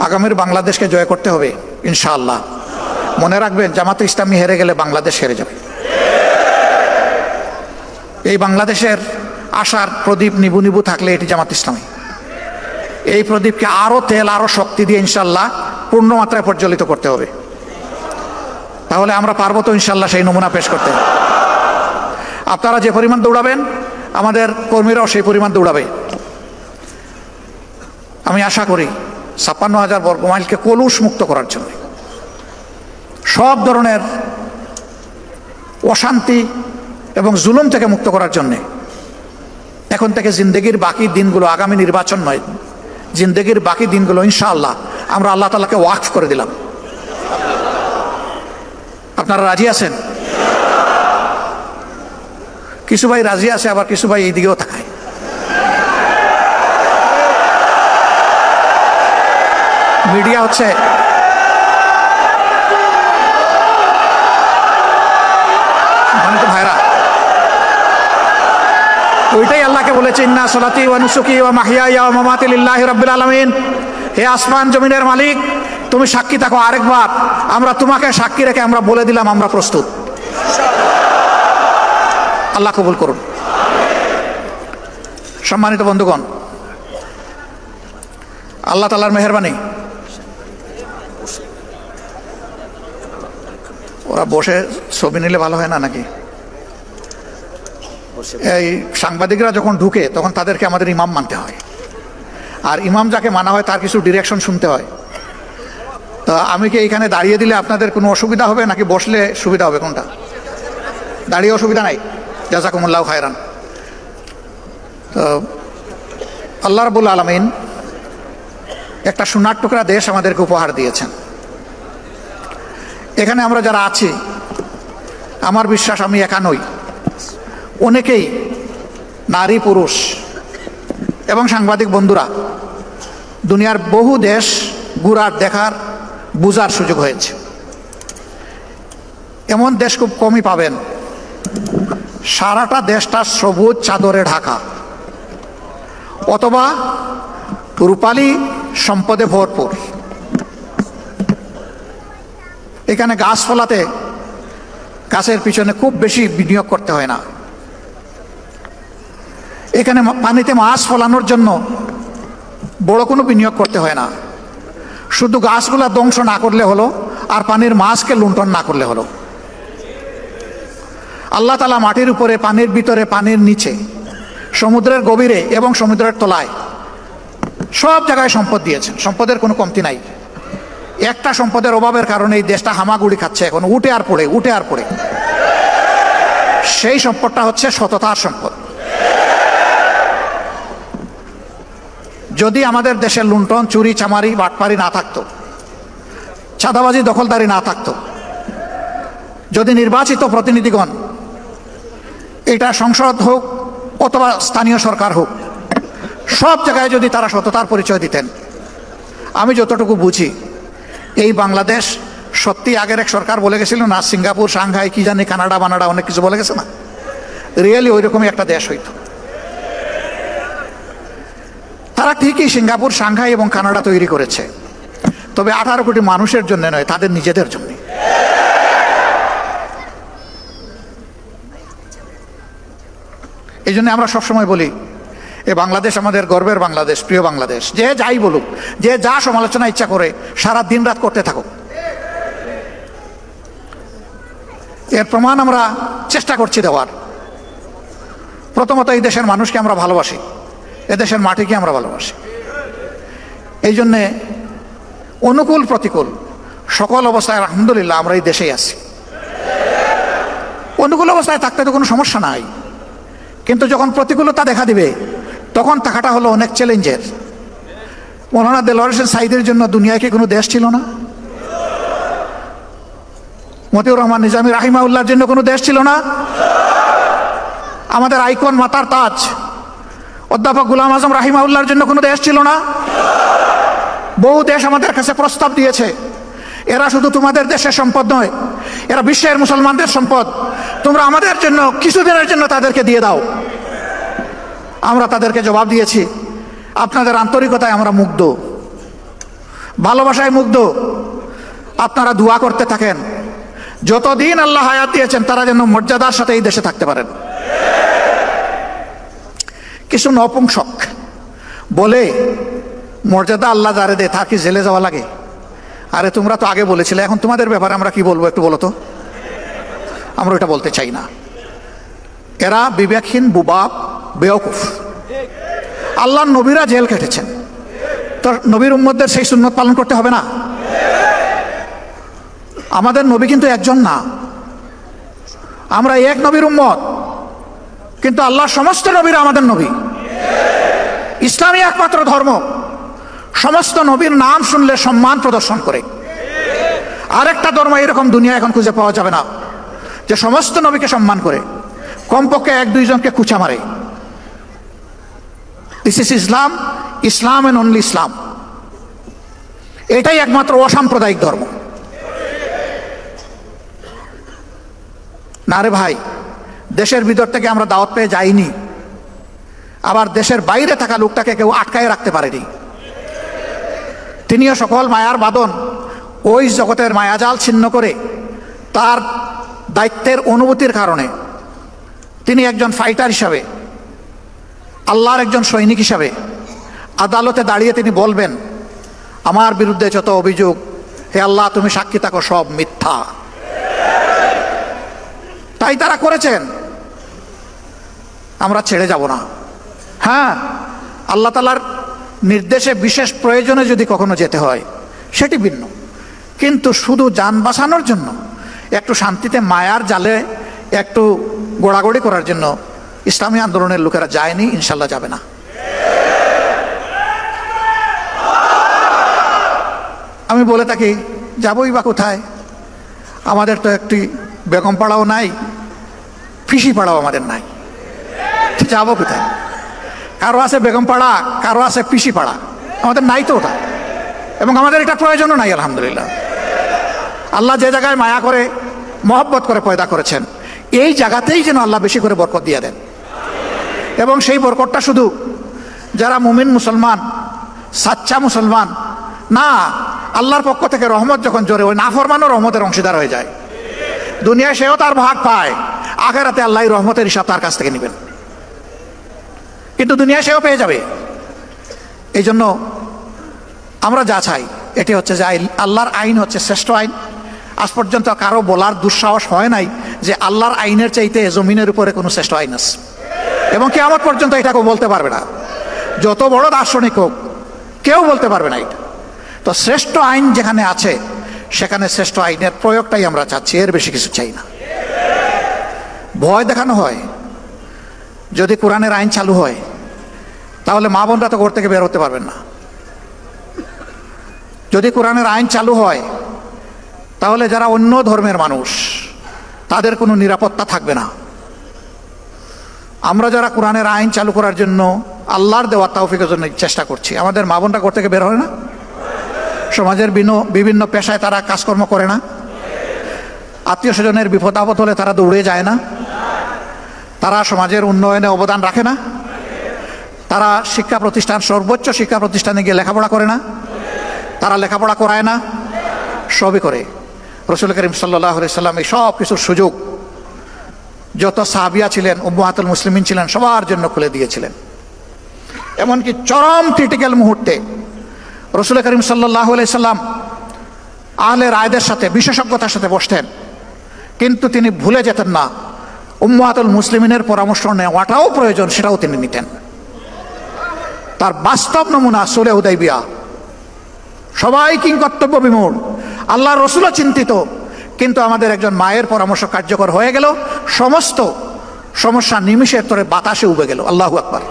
আগামীর বাংলাদেশকে জয় করতে হবে ইনশাআল্লাহ। মনে রাখবেন, জামাতে ইসলামী হেরে গেলে বাংলাদেশ হেরে যাবে। এই বাংলাদেশের আশার প্রদীপ নিবু নিবু থাকলে এটি জামাত ইসলামী। এই প্রদীপকে আরো তেল, আরো শক্তি দিয়ে ইনশাআল্লাহ পূর্ণ মাত্রায় প্রজ্বলিত করতে হবে। তাহলে আমরা পারবো তো ইনশাআল্লাহ সেই নমুনা পেশ করতে। আপনারা যে পরিমাণ দৌড়াবেন, আমাদের কর্মীরাও সেই পরিমাণ দৌড়াবে। আমি আশা করি ৫৬,০০০ বর্গমাইলকে কলুষ মুক্ত করার জন্য, সব ধরনের অশান্তি এবং জুলুম থেকে মুক্ত করার জন্যে এখন থেকে জিন্দেগির বাকি দিনগুলো, আগামী নির্বাচন নয়, জিন্দেগির বাকি দিনগুলো ইনশাআল্লাহ আমরা আল্লাহ তাআলাকে ওয়াকফ করে দিলাম। আপনারা রাজি আছেন? কিছু ভাই রাজি আছে, আবার কিছু ভাই এইদিকেও তাকায়। মিডিয়া হচ্ছে ভাইরা, ওইটাই আল্লাহকে বলেছে, ইন্না সলাতি ওয়া নুসুকি ওয়া মাহইয়ায়া ওয়া মামাতি লিল্লাহি রাব্বিল আলামিন। হে আসমান জমিনের মালিক, তুমি সাক্ষী থাকো। আরেকবার আমরা তোমাকে সাক্ষী রেখে আমরা বলে দিলাম আমরা প্রস্তুত। আল্লাহ কবুল করুন। সম্মানিত বন্ধুগণ, আল্লাহ তাআলার মেহেরবানি, ওরা বসে ছবি নিলে ভালো হয় না নাকি? এই সাংবাদিকরা যখন ঢুকে তখন তাদেরকে আমাদের ইমাম মানতে হয়, আর ইমাম যাকে মানা হয় তার কিছু ডিরেকশন শুনতে হয়। তো আমি কি এইখানে দাঁড়িয়ে দিলে আপনাদের কোনো অসুবিধা হবে, নাকি বসলে সুবিধা হবে? কোনটা? দাঁড়িয়ে অসুবিধা নাই, জাযাকুমুল্লাহু খায়রান। তো আল্লাহ রাব্বুল আলামিন একটা সোনার টুকরা দেশ আমাদেরকে উপহার দিয়েছেন। এখানে আমরা যারা আছি, আমার বিশ্বাস আমি একা নই, অনেকেই নারী পুরুষ এবং সাংবাদিক বন্ধুরা দুনিয়ার বহু দেশ ঘুরার, দেখার, বুঝার সুযোগ হয়েছে। এমন দেশ খুব কমই পাবেন সারাটা দেশটা সবুজ চাদরে ঢাকা, অথবা রূপালী সম্পদে ভরপুর। এখানে গাছ ফলাতে, গাছের পিছনে খুব বেশি বিনিয়োগ করতে হয় না। এখানে পানিতে মাছ ফলানোর জন্য বড় কোনো বিনিয়োগ করতে হয় না। শুধু গাছগুলা ধ্বংস না করলে হলো, আর পানির মাছকে লুণ্ঠন না করলে হলো। আল্লাহ তাআলা মাটির উপরে, পানির ভিতরে, পানির নিচে, সমুদ্রের গভীরে এবং সমুদ্রের তলায় সব জায়গায় সম্পদ দিয়েছেন। সম্পদের কোনো কমতি নাই। একটা সম্পদের অভাবের কারণে এই দেশটা হামাগুড়ি খাচ্ছে, এখন উঠে আর পড়ে, উঠে আর পড়ে। সেই সম্পদটা হচ্ছে সততার সম্পদ। যদি আমাদের দেশের লুণ্ঠন, চুরি, চামারি, বাটপারি না থাকতো, চাঁদাবাজি, দখলদারি না থাকতো, যদি নির্বাচিত প্রতিনিধিগণ, এটা সংসদ হোক অথবা স্থানীয় সরকার হোক, সব জায়গায় যদি তারা সততার পরিচয় দিতেন, আমি যতটুকু বুঝি এই বাংলাদেশ সত্যি আগের এক সরকার বলে গেছিল না, সিঙ্গাপুর, সাংহাই, কি জানি, কানাডা বানাডা অনেক কিছু বলে গেছে না, রিয়েলি ওই রকমই একটা দেশ হইতো। তারা ঠিকই সিঙ্গাপুর, সাংহাই এবং কানাডা তৈরি করেছে, তবে 18 কোটি মানুষের জন্য নয়, তাদের নিজেদের জন্য। এই জন্য আমরা সবসময় বলি এ বাংলাদেশ আমাদের গর্বের বাংলাদেশ, প্রিয় বাংলাদেশ। যে যাই বলুক, যে যা সমালোচনা ইচ্ছা করে সারা দিন রাত করতে থাকুক, এর প্রমাণ আমরা চেষ্টা করছি দেওয়ার। প্রথমত এই দেশের মানুষকে আমরা ভালোবাসি, এদেশের মাটিকে আমরা ভালোবাসি। এই জন্যে অনুকূল প্রতিকূল সকল অবস্থায় আলহামদুলিল্লাহ আমরা এই দেশেই আছি। অনুকূল অবস্থায় থাকতে তো কোনো সমস্যা নাই, কিন্তু যখন প্রতিকূলতা দেখা দিবে তখন থাকাটা হলো অনেক চ্যালেঞ্জের। মৌলানা দেলোয়ার হোসেন সাঈদীর জন্য দুনিয়ায় কি কোনো দেশ ছিল না? মতিউর রহমান নিজামী রাহিমাহুল্লাহর জন্য কোনো দেশ ছিল না? আমাদের আইকন, মাতার তাজ অধ্যাপক গোলাম আজম রাহিমাহুল্লাহর জন্য কোনো দেশ ছিল না? বহু দেশ আমাদের কাছে প্রস্তাব দিয়েছে, এরা শুধু তোমাদের দেশের সম্পদ নয়, এরা বিশ্বের মুসলমানদের সম্পদ, তোমরা আমাদের জন্য কিছুদিনের জন্য তাদেরকে দিয়ে দাও। আমরা তাদেরকে জবাব দিয়েছি, আপনাদের আন্তরিকতায় আমরা মুগ্ধ, ভালোবাসায় মুগ্ধ। আপনারা দোয়া করতে থাকেন, যতদিন আল্লাহ হায়াত দিয়েছেন তারা যেন মর্যাদার সাথে এই দেশে থাকতে পারেন। কিছু নপুংসক বলে মর্যাদা আল্লাহ যারে দেয় তার কি জেলে যাওয়া লাগে? আরে তোমরা তো আগে বলেছিলে, এখন তোমাদের ব্যাপারে আমরা কি বলবো একটু বলো তো? আমরা এটা বলতে চাই না। এরা বিবেকহীন, বুবাব, বেওকুফ। আল্লাহর নবীরা জেল কেটেছেন, তো নবীর উম্মতদের সেই সুন্নত পালন করতে হবে না? আমাদের নবী কিন্তু একজন না, আমরা এক নবীর উম্মত, কিন্তু আল্লাহর সমস্ত নবীরা আমাদের নবী। ইসলামই একমাত্র ধর্ম সমস্ত নবীর নাম শুনলে সম্মান প্রদর্শন করে। আরেকটা ধর্ম এরকম দুনিয়া এখন খুঁজে পাওয়া যাবে না যে সমস্ত নবীকে সম্মান করে, কমপক্ষে 1-2 জনকে কুচা মারে। This is Islam, Islam and only Islam. এটাই একমাত্র অসাম্প্রদায়িক ধর্ম। না রে ভাই, দেশের ভিতর থেকে আমরা দাওয়াত পেয়ে যাইনি, আবার দেশের বাইরে থাকা লোকটাকে কেউ আটকায় রাখতে পারেনি। তিনিও সকল মায়ার বাঁধন ওই জগতের মায়াজাল ছিন্ন করে তার দায়িত্বের অনুভূতির কারণে তিনি একজন ফাইটার হিসাবে, আল্লাহর একজন সৈনিক হিসাবে আদালতে দাঁড়িয়ে তিনি বলবেন, আমার বিরুদ্ধে যত অভিযোগ, হে আল্লাহ তুমি সাক্ষী থাকো, সব মিথ্যা। তাই তারা করেছেন, আমরা ছেড়ে যাব না। হ্যাঁ, আল্লাহ তাআলার নির্দেশে বিশেষ প্রয়োজনে যদি কখনো যেতে হয় সেটি ভিন্ন, কিন্তু শুধু যান বাঁচানোর জন্য, একটু শান্তিতে মায়ার জালে একটু গোড়াগড়ি করার জন্য ইসলামী আন্দোলনের লোকেরা যায়নি, ইনশাল্লাহ যাবে না। আমি বলে থাকি, যাবই বা কোথায়? আমাদের তো একটি বেগম পাড়াও নাই, ফিসি পাড়াও আমাদের নাই, যাবো কোথায়? কারো আছে বেগম পাড়া, কারো আছে পিসি পাড়া, আমাদের নাই তো ওটা, এবং আমাদের এটা প্রয়োজনও নাই। আলহামদুলিল্লাহ, আল্লাহ যে জায়গায় মায়া করে, মহব্বত করে পয়দা করেছেন, এই জায়গাতেই যেন আল্লাহ বেশি করে বরকত দিয়ে দেন, এবং সেই বরকতটা শুধু যারা মুমিন মুসলমান, সাচ্চা মুসলমান না, আল্লাহর পক্ষ থেকে রহমত যখন জোরে, ওই নাফরমানও রহমতের অংশীদার হয়ে যায়। দুনিয়ায় সেও তার ভাগ পায়, আখিরাতে আল্লাহ রহমতের হিসাব তার কাছ থেকে নেবেন, কিন্তু দুনিয়ায় সেও পেয়ে যাবে। এই জন্য আমরা যা চাই এটি হচ্ছে যে আল্লাহর আইন হচ্ছে শ্রেষ্ঠ আইন। আজ পর্যন্ত কারো বলার দুঃসাহস হয় নাই যে আল্লাহর আইনের চাইতে জমিনের উপরে কোনো শ্রেষ্ঠ আইন আছে, এবং কিয়ামত পর্যন্ত এটা কেউ বলতে পারবে না। যত বড় দার্শনিক হোক, কেউ বলতে পারবে না এটা। তো শ্রেষ্ঠ আইন যেখানে আছে সেখানে শ্রেষ্ঠ আইনের প্রয়োগটাই আমরা চাচ্ছি, এর বেশি কিছু চাই না। ভয় দেখানো হয়, যদি কোরআনের আইন চালু হয় তাহলে মা বোনরা তো ঘর থেকে বের হতে পারবেন না। যদি কোরআনের আইন চালু হয় তাহলে যারা অন্য ধর্মের মানুষ, তাদের কোনো নিরাপত্তা থাকবে না। আমরা যারা কোরআনের আইন চালু করার জন্য আল্লাহর দেওয়া তৌফিকের জন্য চেষ্টা করছি, আমাদের মা বোনরা ঘর থেকে বের হয় না? সমাজের বিভিন্ন পেশায় তারা কাজকর্ম করে না? আত্মীয় স্বজনের বিপদ আপদ হলে তারা দৌড়ে যায় না? তারা সমাজের উন্নয়নে অবদান রাখে না? তারা শিক্ষা প্রতিষ্ঠান, সর্বোচ্চ শিক্ষা প্রতিষ্ঠানে গিয়ে লেখাপড়া করে না? তারা লেখাপড়া করায় না? সবই করে। রাসূল করিম সাল্লাল্লাহু আলাইহি সাল্লাম এই সব কিছুর সুযোগ যত সাহাবিয়া ছিলেন, উম্মাহাতুল মুসলিমিন ছিলেন, সবার জন্য খুলে দিয়েছিলেন। এমনকি চরম ক্রিটিক্যাল মুহূর্তে রাসূল করিম সাল্লাল্লাহু আলাইহি সাল্লাম আহলে রায়দের সাথে বিশেষজ্ঞতার সাথে বসতেন, কিন্তু তিনি ভুলে যেতেন না উম্মাহাতুল মুসলিমিনের পরামর্শ নেওয়াটাও প্রয়োজন, সেটাও তিনি নিতেন। তার বাস্তব নমুনা সুলহ হুদাইবিয়া। সবাই কিংকর্তব্য বিমূঢ়, আল্লাহর রাসূলও চিন্তিত, কিন্তু আমাদের একজন মায়ের পরামর্শ কার্যকর হয়ে গেল, সমস্ত সমস্যা নিমিষের তরে বাতাসে উবে গেল। আল্লাহু আকবার।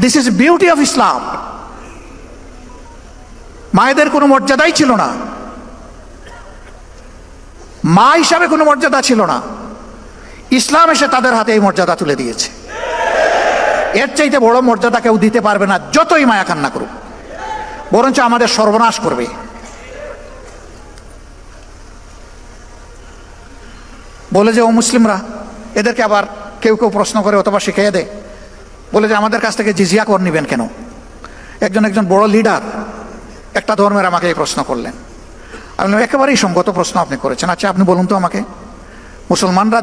This is beauty of Islam. মায়েদের কোনো মর্যাদাই ছিল না, মা হিসাবে কোনো মর্যাদা ছিল না। ইসলাম এসে তাদের হাতে এই মর্যাদা তুলে দিয়েছে। এর চাইতে বড় মর্যাদা কেউ দিতে পারবে না, যতই মায়া কান্না করুক, বরঞ্চ আমাদের সর্বনাশ করবে। বলে যে ও মুসলিমরা, এদেরকে আবার কেউ কেউ প্রশ্ন করে অথবা শিখিয়ে দেয়, বলে যে আমাদের কাছ থেকে জিজিয়া কর নিবেন কেন? একজন বড় লিডার একটা ধর্মের আমাকে এই প্রশ্ন করলেন। আমি বললাম, একেবারেই সঙ্গত প্রশ্ন আপনি করেছেন। আচ্ছা আপনি বলুন তো আমাকে, মুসলমানরা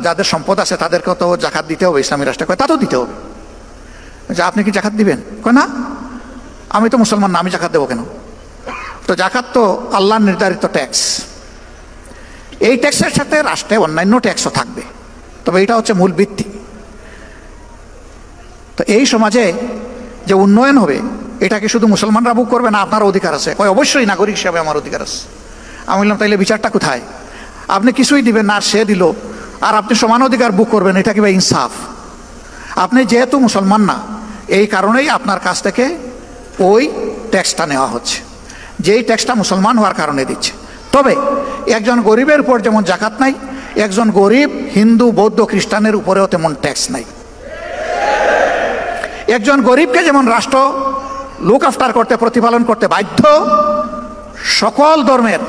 যাদের সম্পদ আছে তাদেরকেও তো জাকাত দিতে হবে, ইসলামী রাষ্ট্রে কয় তাতেও দিতে হবে। যে আপনি কি জাকাত দিবেন? কয় না, আমি তো মুসলমান না, আমি জাকাত দেবো কেন? তো জাকাত তো আল্লাহর নির্ধারিত ট্যাক্স, এই ট্যাক্সের সাথে রাষ্ট্রে অন্যান্য ট্যাক্সও থাকবে, তবে এটা হচ্ছে মূল ভিত্তি। তো এই সমাজে যে উন্নয়ন হবে, এটা কি শুধু মুসলমানরা ভোগ করবে না আপনার অধিকার আছে? কয় অবশ্যই, নাগরিক হিসাবে আমার অধিকার আছে। আমি বললাম তাইলে বিচারটা কোথায়? আপনি কিছুই দিবেন না আর সে দিল, আর আপনি সমান অধিকার ভোগ করবেন, এটা কি ভাই ইনসাফ? আপনি যেহেতু মুসলমান না, এই কারণেই আপনার কাছ থেকে ওই ট্যাক্সটা নেওয়া হচ্ছে, যেই ট্যাক্সটা মুসলমান হওয়ার কারণে দিচ্ছে। তবে একজন গরিবের উপর যেমন জাকাত নাই, একজন গরিব হিন্দু বৌদ্ধ খ্রিস্টানের উপরেও তেমন ট্যাক্স নাই। একজন গরিবকে যেমন রাষ্ট্র লুক আফটার করতে, প্রতিপালন করতে বাধ্য, সকল ধর্মের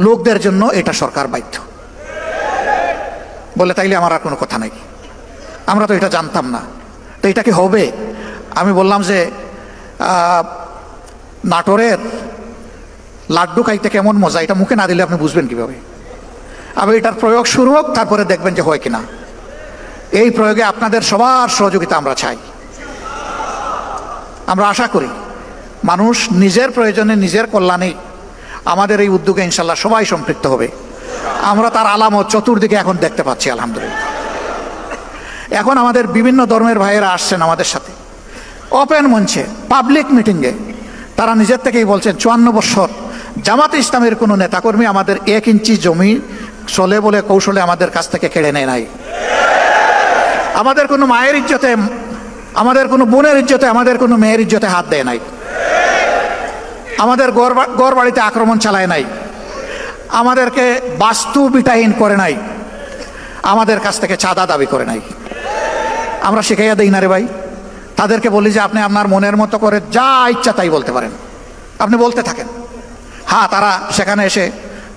লোকদের জন্য এটা সরকার বাধ্য। বলে তাইলে আমার আর কোনো কথা নাই, আমরা তো এটা জানতাম না, তো এটা কি হবে? আমি বললাম যে নাটোরের লাড্ডু খাইতে কেমন মজা, এটা মুখে না দিলে আপনি বুঝবেন কিভাবে? আবার এটার প্রয়োগ শুরু হোক, তারপরে দেখবেন যে হয় কিনা। এই প্রয়োগে আপনাদের সবার সহযোগিতা আমরা চাই। আমরা আশা করি মানুষ নিজের প্রয়োজনে, নিজের কল্যাণে আমাদের এই উদ্যোগে ইনশাল্লাহ সবাই সম্পৃক্ত হবে। আমরা তার আলামত চতুর্দিকে এখন দেখতে পাচ্ছি, আলহামদুলিল্লাহ। এখন আমাদের বিভিন্ন ধর্মের ভাইয়েরা আসছেন আমাদের সাথে ওপেন মঞ্চে, পাবলিক মিটিংয়ে, তারা নিজের থেকেই বলছেন 54 বছর জামাতে ইসলামের কোনো নেতাকর্মী আমাদের 1 ইঞ্চি জমি চলে বলে কৌশলে আমাদের কাছ থেকে কেড়ে নেয় নাই। আমাদের কোনো মায়ের ইজ্জতে, আমাদের কোনো বোনের ইজ্জতে, আমাদের কোনো মেয়ের ইজ্জতে হাত দেয় নাই। আমাদের ঘর বাড়িতে আক্রমণ চালায় নাই, আমাদেরকে বাস্তু বিটাহীন করে নাই, আমাদের কাছ থেকে চাঁদা দাবি করে নাই। আমরা শিখাইয়া দেই না রে ভাই। তাদেরকে বলি যে আপনি আপনার মনের মতো করে যা ইচ্ছা তাই বলতে পারেন, আপনি বলতে থাকেন। হ্যাঁ, তারা সেখানে এসে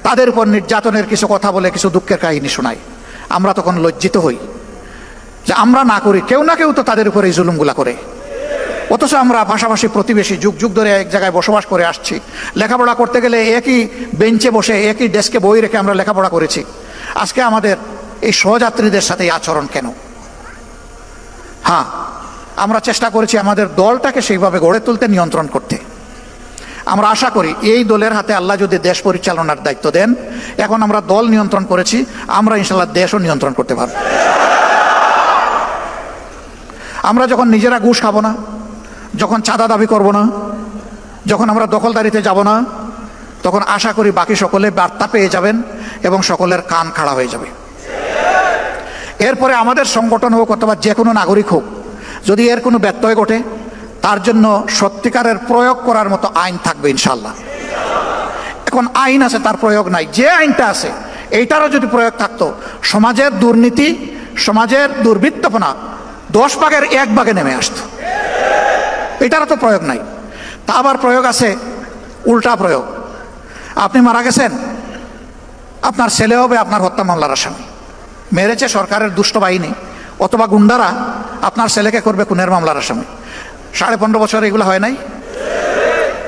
তাদের উপর নির্যাতনের কিছু কথা বলে কিছু দুঃখের কাহিনী শোনায়। আমরা তখন লজ্জিত হই যে আমরা না করি, কেউ না কেউ তো তাদের উপরে এই জুলুমগুলা করে। অথচ আমরা পাশাপাশি প্রতিবেশী, যুগ যুগ ধরে এক জায়গায় বসবাস করে আসছি। লেখাপড়া করতে গেলে একই বেঞ্চে বসে, একই ডেস্কে বই রেখে আমরা লেখাপড়া করেছি। আজকে আমাদের এই সহযাত্রীদের সাথে এই আচরণ কেন? হ্যাঁ, আমরা চেষ্টা করেছি আমাদের দলটাকে সেইভাবে গড়ে তুলতে, নিয়ন্ত্রণ করতে। আমরা আশা করি এই দলের হাতে আল্লাহ যদি দেশ পরিচালনার দায়িত্ব দেন, এখন আমরা দল নিয়ন্ত্রণ করেছি, আমরা ইনশাল্লাহ দেশও নিয়ন্ত্রণ করতে পারব। আমরা যখন নিজেরা ঘুষ খাবো না, যখন চাঁদা দাবি করব না, যখন আমরা দখলদারিতে যাব না, তখন আশা করি বাকি সকলে বার্তা পেয়ে যাবেন এবং সকলের কান খাড়া হয়ে যাবে। এরপরে আমাদের সংগঠন হোক অথবা যে কোনো নাগরিক হোক, যদি এর কোনো ব্যত্যয় ঘটে, তার জন্য সত্যিকারের প্রয়োগ করার মতো আইন থাকবে ইনশাল্লাহ। এখন আইন আছে, তার প্রয়োগ নাই। যে আইনটা আছে এইটারও যদি প্রয়োগ থাকতো, সমাজের দুর্নীতি, সমাজের দুর্বৃত্তপনা 10 ভাগের 1 ভাগে নেমে আসতো। এটারও তো প্রয়োগ নাই। তা আবার প্রয়োগ আছে উল্টা প্রয়োগ। আপনি মারা গেছেন, আপনার ছেলে হবে আপনার হত্যা মামলার আসামি। মেরেছে সরকারের দুষ্ট বাহিনী অথবা গুন্ডারা, আপনার ছেলেকে করবে খুনের মামলার আসামি। 15.5 বছর এগুলো হয় নাই?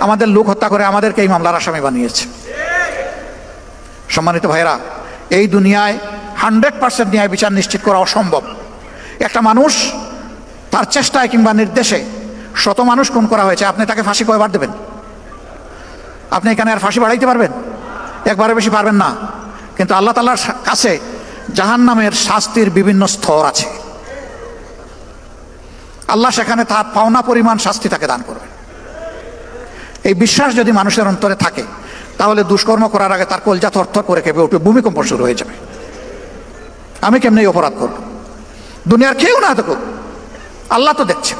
আমাদের লোক হত্যা করে আমাদেরকে এই মামলার আসামি বানিয়েছে। সম্মানিত ভাইরা, এই দুনিয়ায় 100% ন্যায় বিচার নিশ্চিত করা অসম্ভব। একটা মানুষ তার চেষ্টায় কিংবা নির্দেশে 100 মানুষ খুন করা হয়েছে, আপনি তাকে ফাঁসি কয়বার দেবেন? আপনি এখানে আর ফাঁসি বাড়াইতে পারবেন? একবারের বেশি পারবেন না। কিন্তু আল্লাহ তাআলার কাছে জাহান্নামের শাস্তির বিভিন্ন স্তর আছে। আল্লাহ সেখানে তার পাওনা পরিমাণ শাস্তি তাকে দান করবেন। এই বিশ্বাস যদি মানুষের অন্তরে থাকে, তাহলে দুষ্কর্ম করার আগে তার কলজা থরথর করে কেঁপে উঠবে, ভূমিকম্প শুরু হয়ে যাবে। আমি কেমনি অপরাধ করব? দুনিয়ার কেউ না দেখুক, আল্লাহ তো দেখছেন।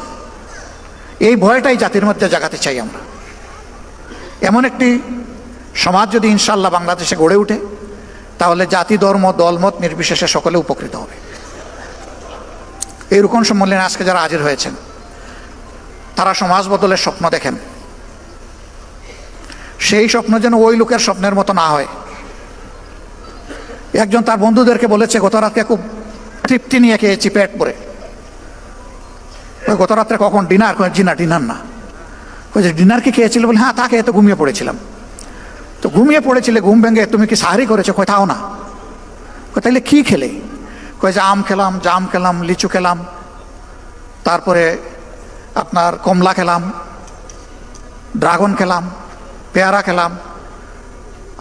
এই ভয়টাই জাতির মধ্যে জাগাতে চাই আমরা। এমন একটি সমাজ যদি ইনশাআল্লাহ বাংলাদেশে গড়ে ওঠে, তাহলে জাতি, ধর্ম, দলমত নির্বিশেষে সকলে উপকৃত হবে। এই রুকন সম্মেলনে আজকে যারা হাজির হয়েছেন, তারা সমাজ বদলের স্বপ্ন দেখেন। সেই স্বপ্ন যেন ওই লোকের স্বপ্নের মতো না হয়। একজন তার বন্ধুদেরকে বলেছে, গত রাতকে খুব তৃপ্তি নিয়ে খেয়েছি পেট ভরে। গত রাত্রে কখন ডিনার? ডিনার না। ডিনার কি খেয়েছিল? বলে হ্যাঁ, তা খেয়ে তো ঘুমিয়ে পড়েছিলাম। তো ঘুমিয়ে পড়েছিলে, ঘুম ভেঙে তুমি কি সাহারি করেছো? তাও না। তাইলে কি খেলে? যে আম খেলাম, জাম খেলাম, লিচু খেলাম, তারপরে আপনার কমলা খেলাম, ড্রাগন খেলাম, পেয়ারা খেলাম,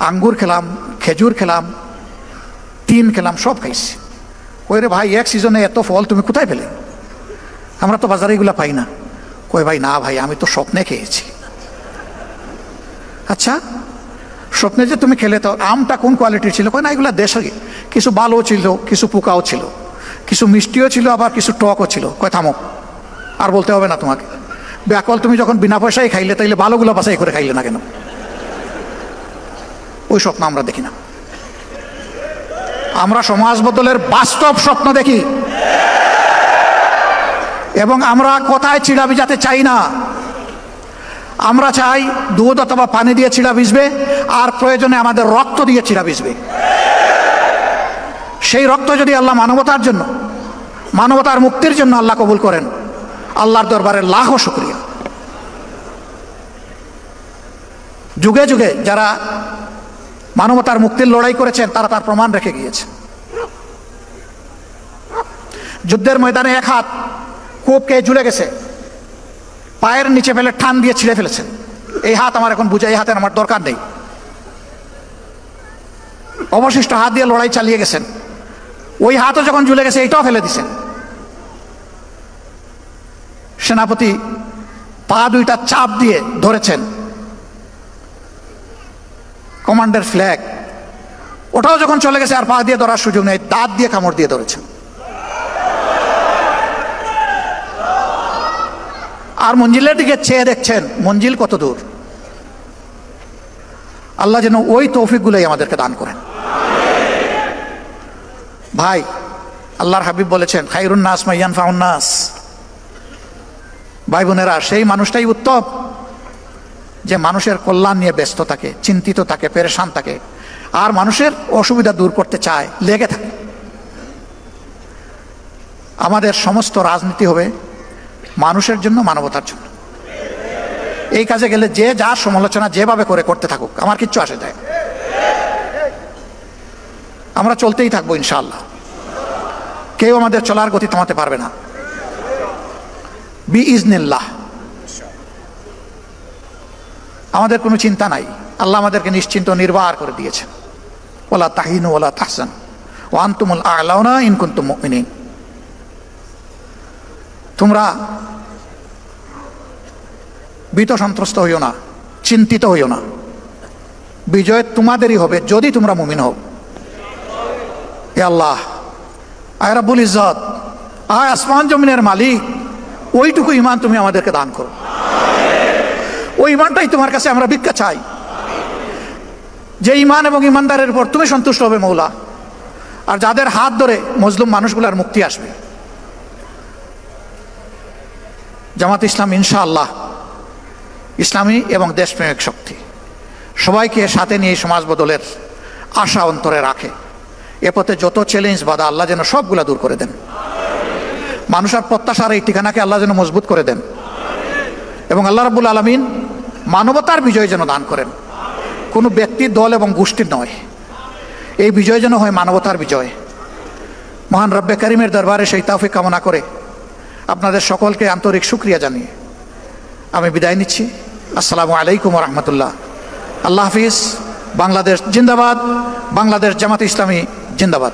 আঙ্গুর খেলাম, খেজুর খেলাম, তিন খেলাম, সব খাইছি। রে ভাই, এক সিজনে এত ফল তুমি কোথায় পেলে? আমরা তো বাজারে এগুলো পাই না। ভাই না ভাই, আমি তো স্বপ্নে খেয়েছি। আচ্ছা, স্বপ্নে যে তুমি খেলে, তো আমটা কোন কোয়ালিটির ছিল? না, এগুলো দেশে কিছু ভালো ছিল, কিছু পোকাও ছিল, কিছু মিষ্টিও ছিল, আবার কিছু টকও ছিল। থামো, আর বলতে হবে না তোমাকে। ব্যাকল, তুমি যখন বিনা পয়সায় খাইলে, তাইলে ভালোগুলো বাছাই করে খাইলে না কেন? ওই স্বপ্ন আমরা দেখি না। আমরা সমাজ বদলের বাস্তব স্বপ্ন দেখি, এবং আমরা কোথায় চিড়া ভিজাতে চাই না। আমরা চাই দুধ অথবা পানি দিয়ে চিড়া ভিজবে, আর প্রয়োজনে আমাদের রক্ত দিয়ে চিড়া ভিজবে। সেই রক্ত যদি আল্লাহ মানবতার জন্য, মানবতার মুক্তির জন্য আল্লাহ কবুল করেন, আল্লাহর দরবারে লাখো শুকরিয়া। যুগে যুগে যারা মানবতার মুক্তির লড়াই করেছেন, তারা তার প্রমাণ রেখে গিয়েছে। যুদ্ধের ময়দানে এক হাত কোপকে ঝুলে গেছে, পায়ের নিচে ফেলে টান দিয়ে ছিঁড়ে ফেলেছেন। এই হাত আমার এখন বুঝে, এই হাতের আমার দরকার নেই। অবশিষ্ট হাত দিয়ে লড়াই চালিয়ে গেছেন। ওই হাতও যখন ঝুলে গেছে, এইটাও ফেলে দিছেন। সেনাপতি পা দুইটা চাপ দিয়ে ধরেছেন কমান্ডার ফ্ল্যাগ, ওটাও যখন চলে গেছে, আর পা দিয়ে ধরার সুযোগ নেই, দাঁত দিয়ে কামড় দিয়ে ধরেছেন। আর মঞ্জিলের দিকে চেয়ে দেখছেন মঞ্জিল কত দূর। আল্লাহ যেন ওই তৌফিকগুলোই আমাদেরকে দান করেন। ভাই, আল্লাহর হাবিব বলেছেন, খায়রুন নাস মান ইয়ানফাউন নাস। ভাই বোনেরা, সেই মানুষটাই উত্তম যে মানুষের কল্যাণ নিয়ে ব্যস্ত থাকে, চিন্তিত থাকে, পেরেশান থাকে, আর মানুষের অসুবিধা দূর করতে চায়, লেগে থাকে। আমাদের সমস্ত রাজনীতি হবে মানুষের জন্য, মানবতার জন্য। এই কাজে গেলে যে যার সমালোচনা যেভাবে করে করতে থাকুক, আমার কিচ্ছু আসে যায়। আমরা চলতেই থাকবো ইনশাআল্লাহ। কেউ আমাদের চলার গতি থামাতে পারবে না বিইজনিল্লাহ। আমাদের কোনো চিন্তা নাই, আল্লাহ আমাদেরকে নিশ্চিন্ত নির্বাহ করে দিয়েছেন। ওয়ালা তাহিনু ওয়ালা তাহজানু ওয়া আনতুমুল আ'লাউনা ইন কুনতুম মুমিনিন। তোমরা ভীত সন্ত্রস্ত হইও না, চিন্তিত হইও না, বিজয় তোমাদেরই হবে যদি তোমরা মুমিন হও। হে আল্লাহ, আয় রাব্বুল ইজ্জত, আয় আসমান জমিনের মালিক, ওইটুকু ঈমান তুমি আমাদেরকে দান করো। ওই ঈমানটাই তোমার কাছে আমরা ভিক্ষা চাই, যে ঈমান এবং ঈমানদারের উপর তুমি সন্তুষ্ট হবে মৌলা, আর যাদের হাত ধরে মজলুম মানুষগুলোর মুক্তি আসবে। জামাত ইসলাম ইনশাআল্লাহ ইসলামী এবং দেশপ্রেমিক শক্তি, সবাইকে সাথে নিয়ে সমাজ বদলের আশা অন্তরে রাখে। এ পথে যত চ্যালেঞ্জ বাধা আল্লাহ যেন সবগুলা দূর করে দেন। মানুষের প্রত্যাশার এই ঠিকানাকে আল্লাহ যেন মজবুত করে দেন, এবং আল্লাহ রাব্বুল আলামিন মানবতার বিজয় যেন দান করেন, কোনো ব্যক্তির, দল এবং গোষ্ঠীর নয়। এই বিজয় যেন হয় মানবতার বিজয়। মহান রব্বে করিমের দরবারে সেই তৌফিক কামনা করে আপনাদের সকলকে আন্তরিক শুকরিয়া জানিয়ে আমি বিদায় নিচ্ছি। আসসালামু আলাইকুম ওয়া রাহমাতুল্লাহ। আল্লাহ হাফিজ। বাংলাদেশ জিন্দাবাদ। বাংলাদেশ জামাত ইসলামী জিন্দাবাদ।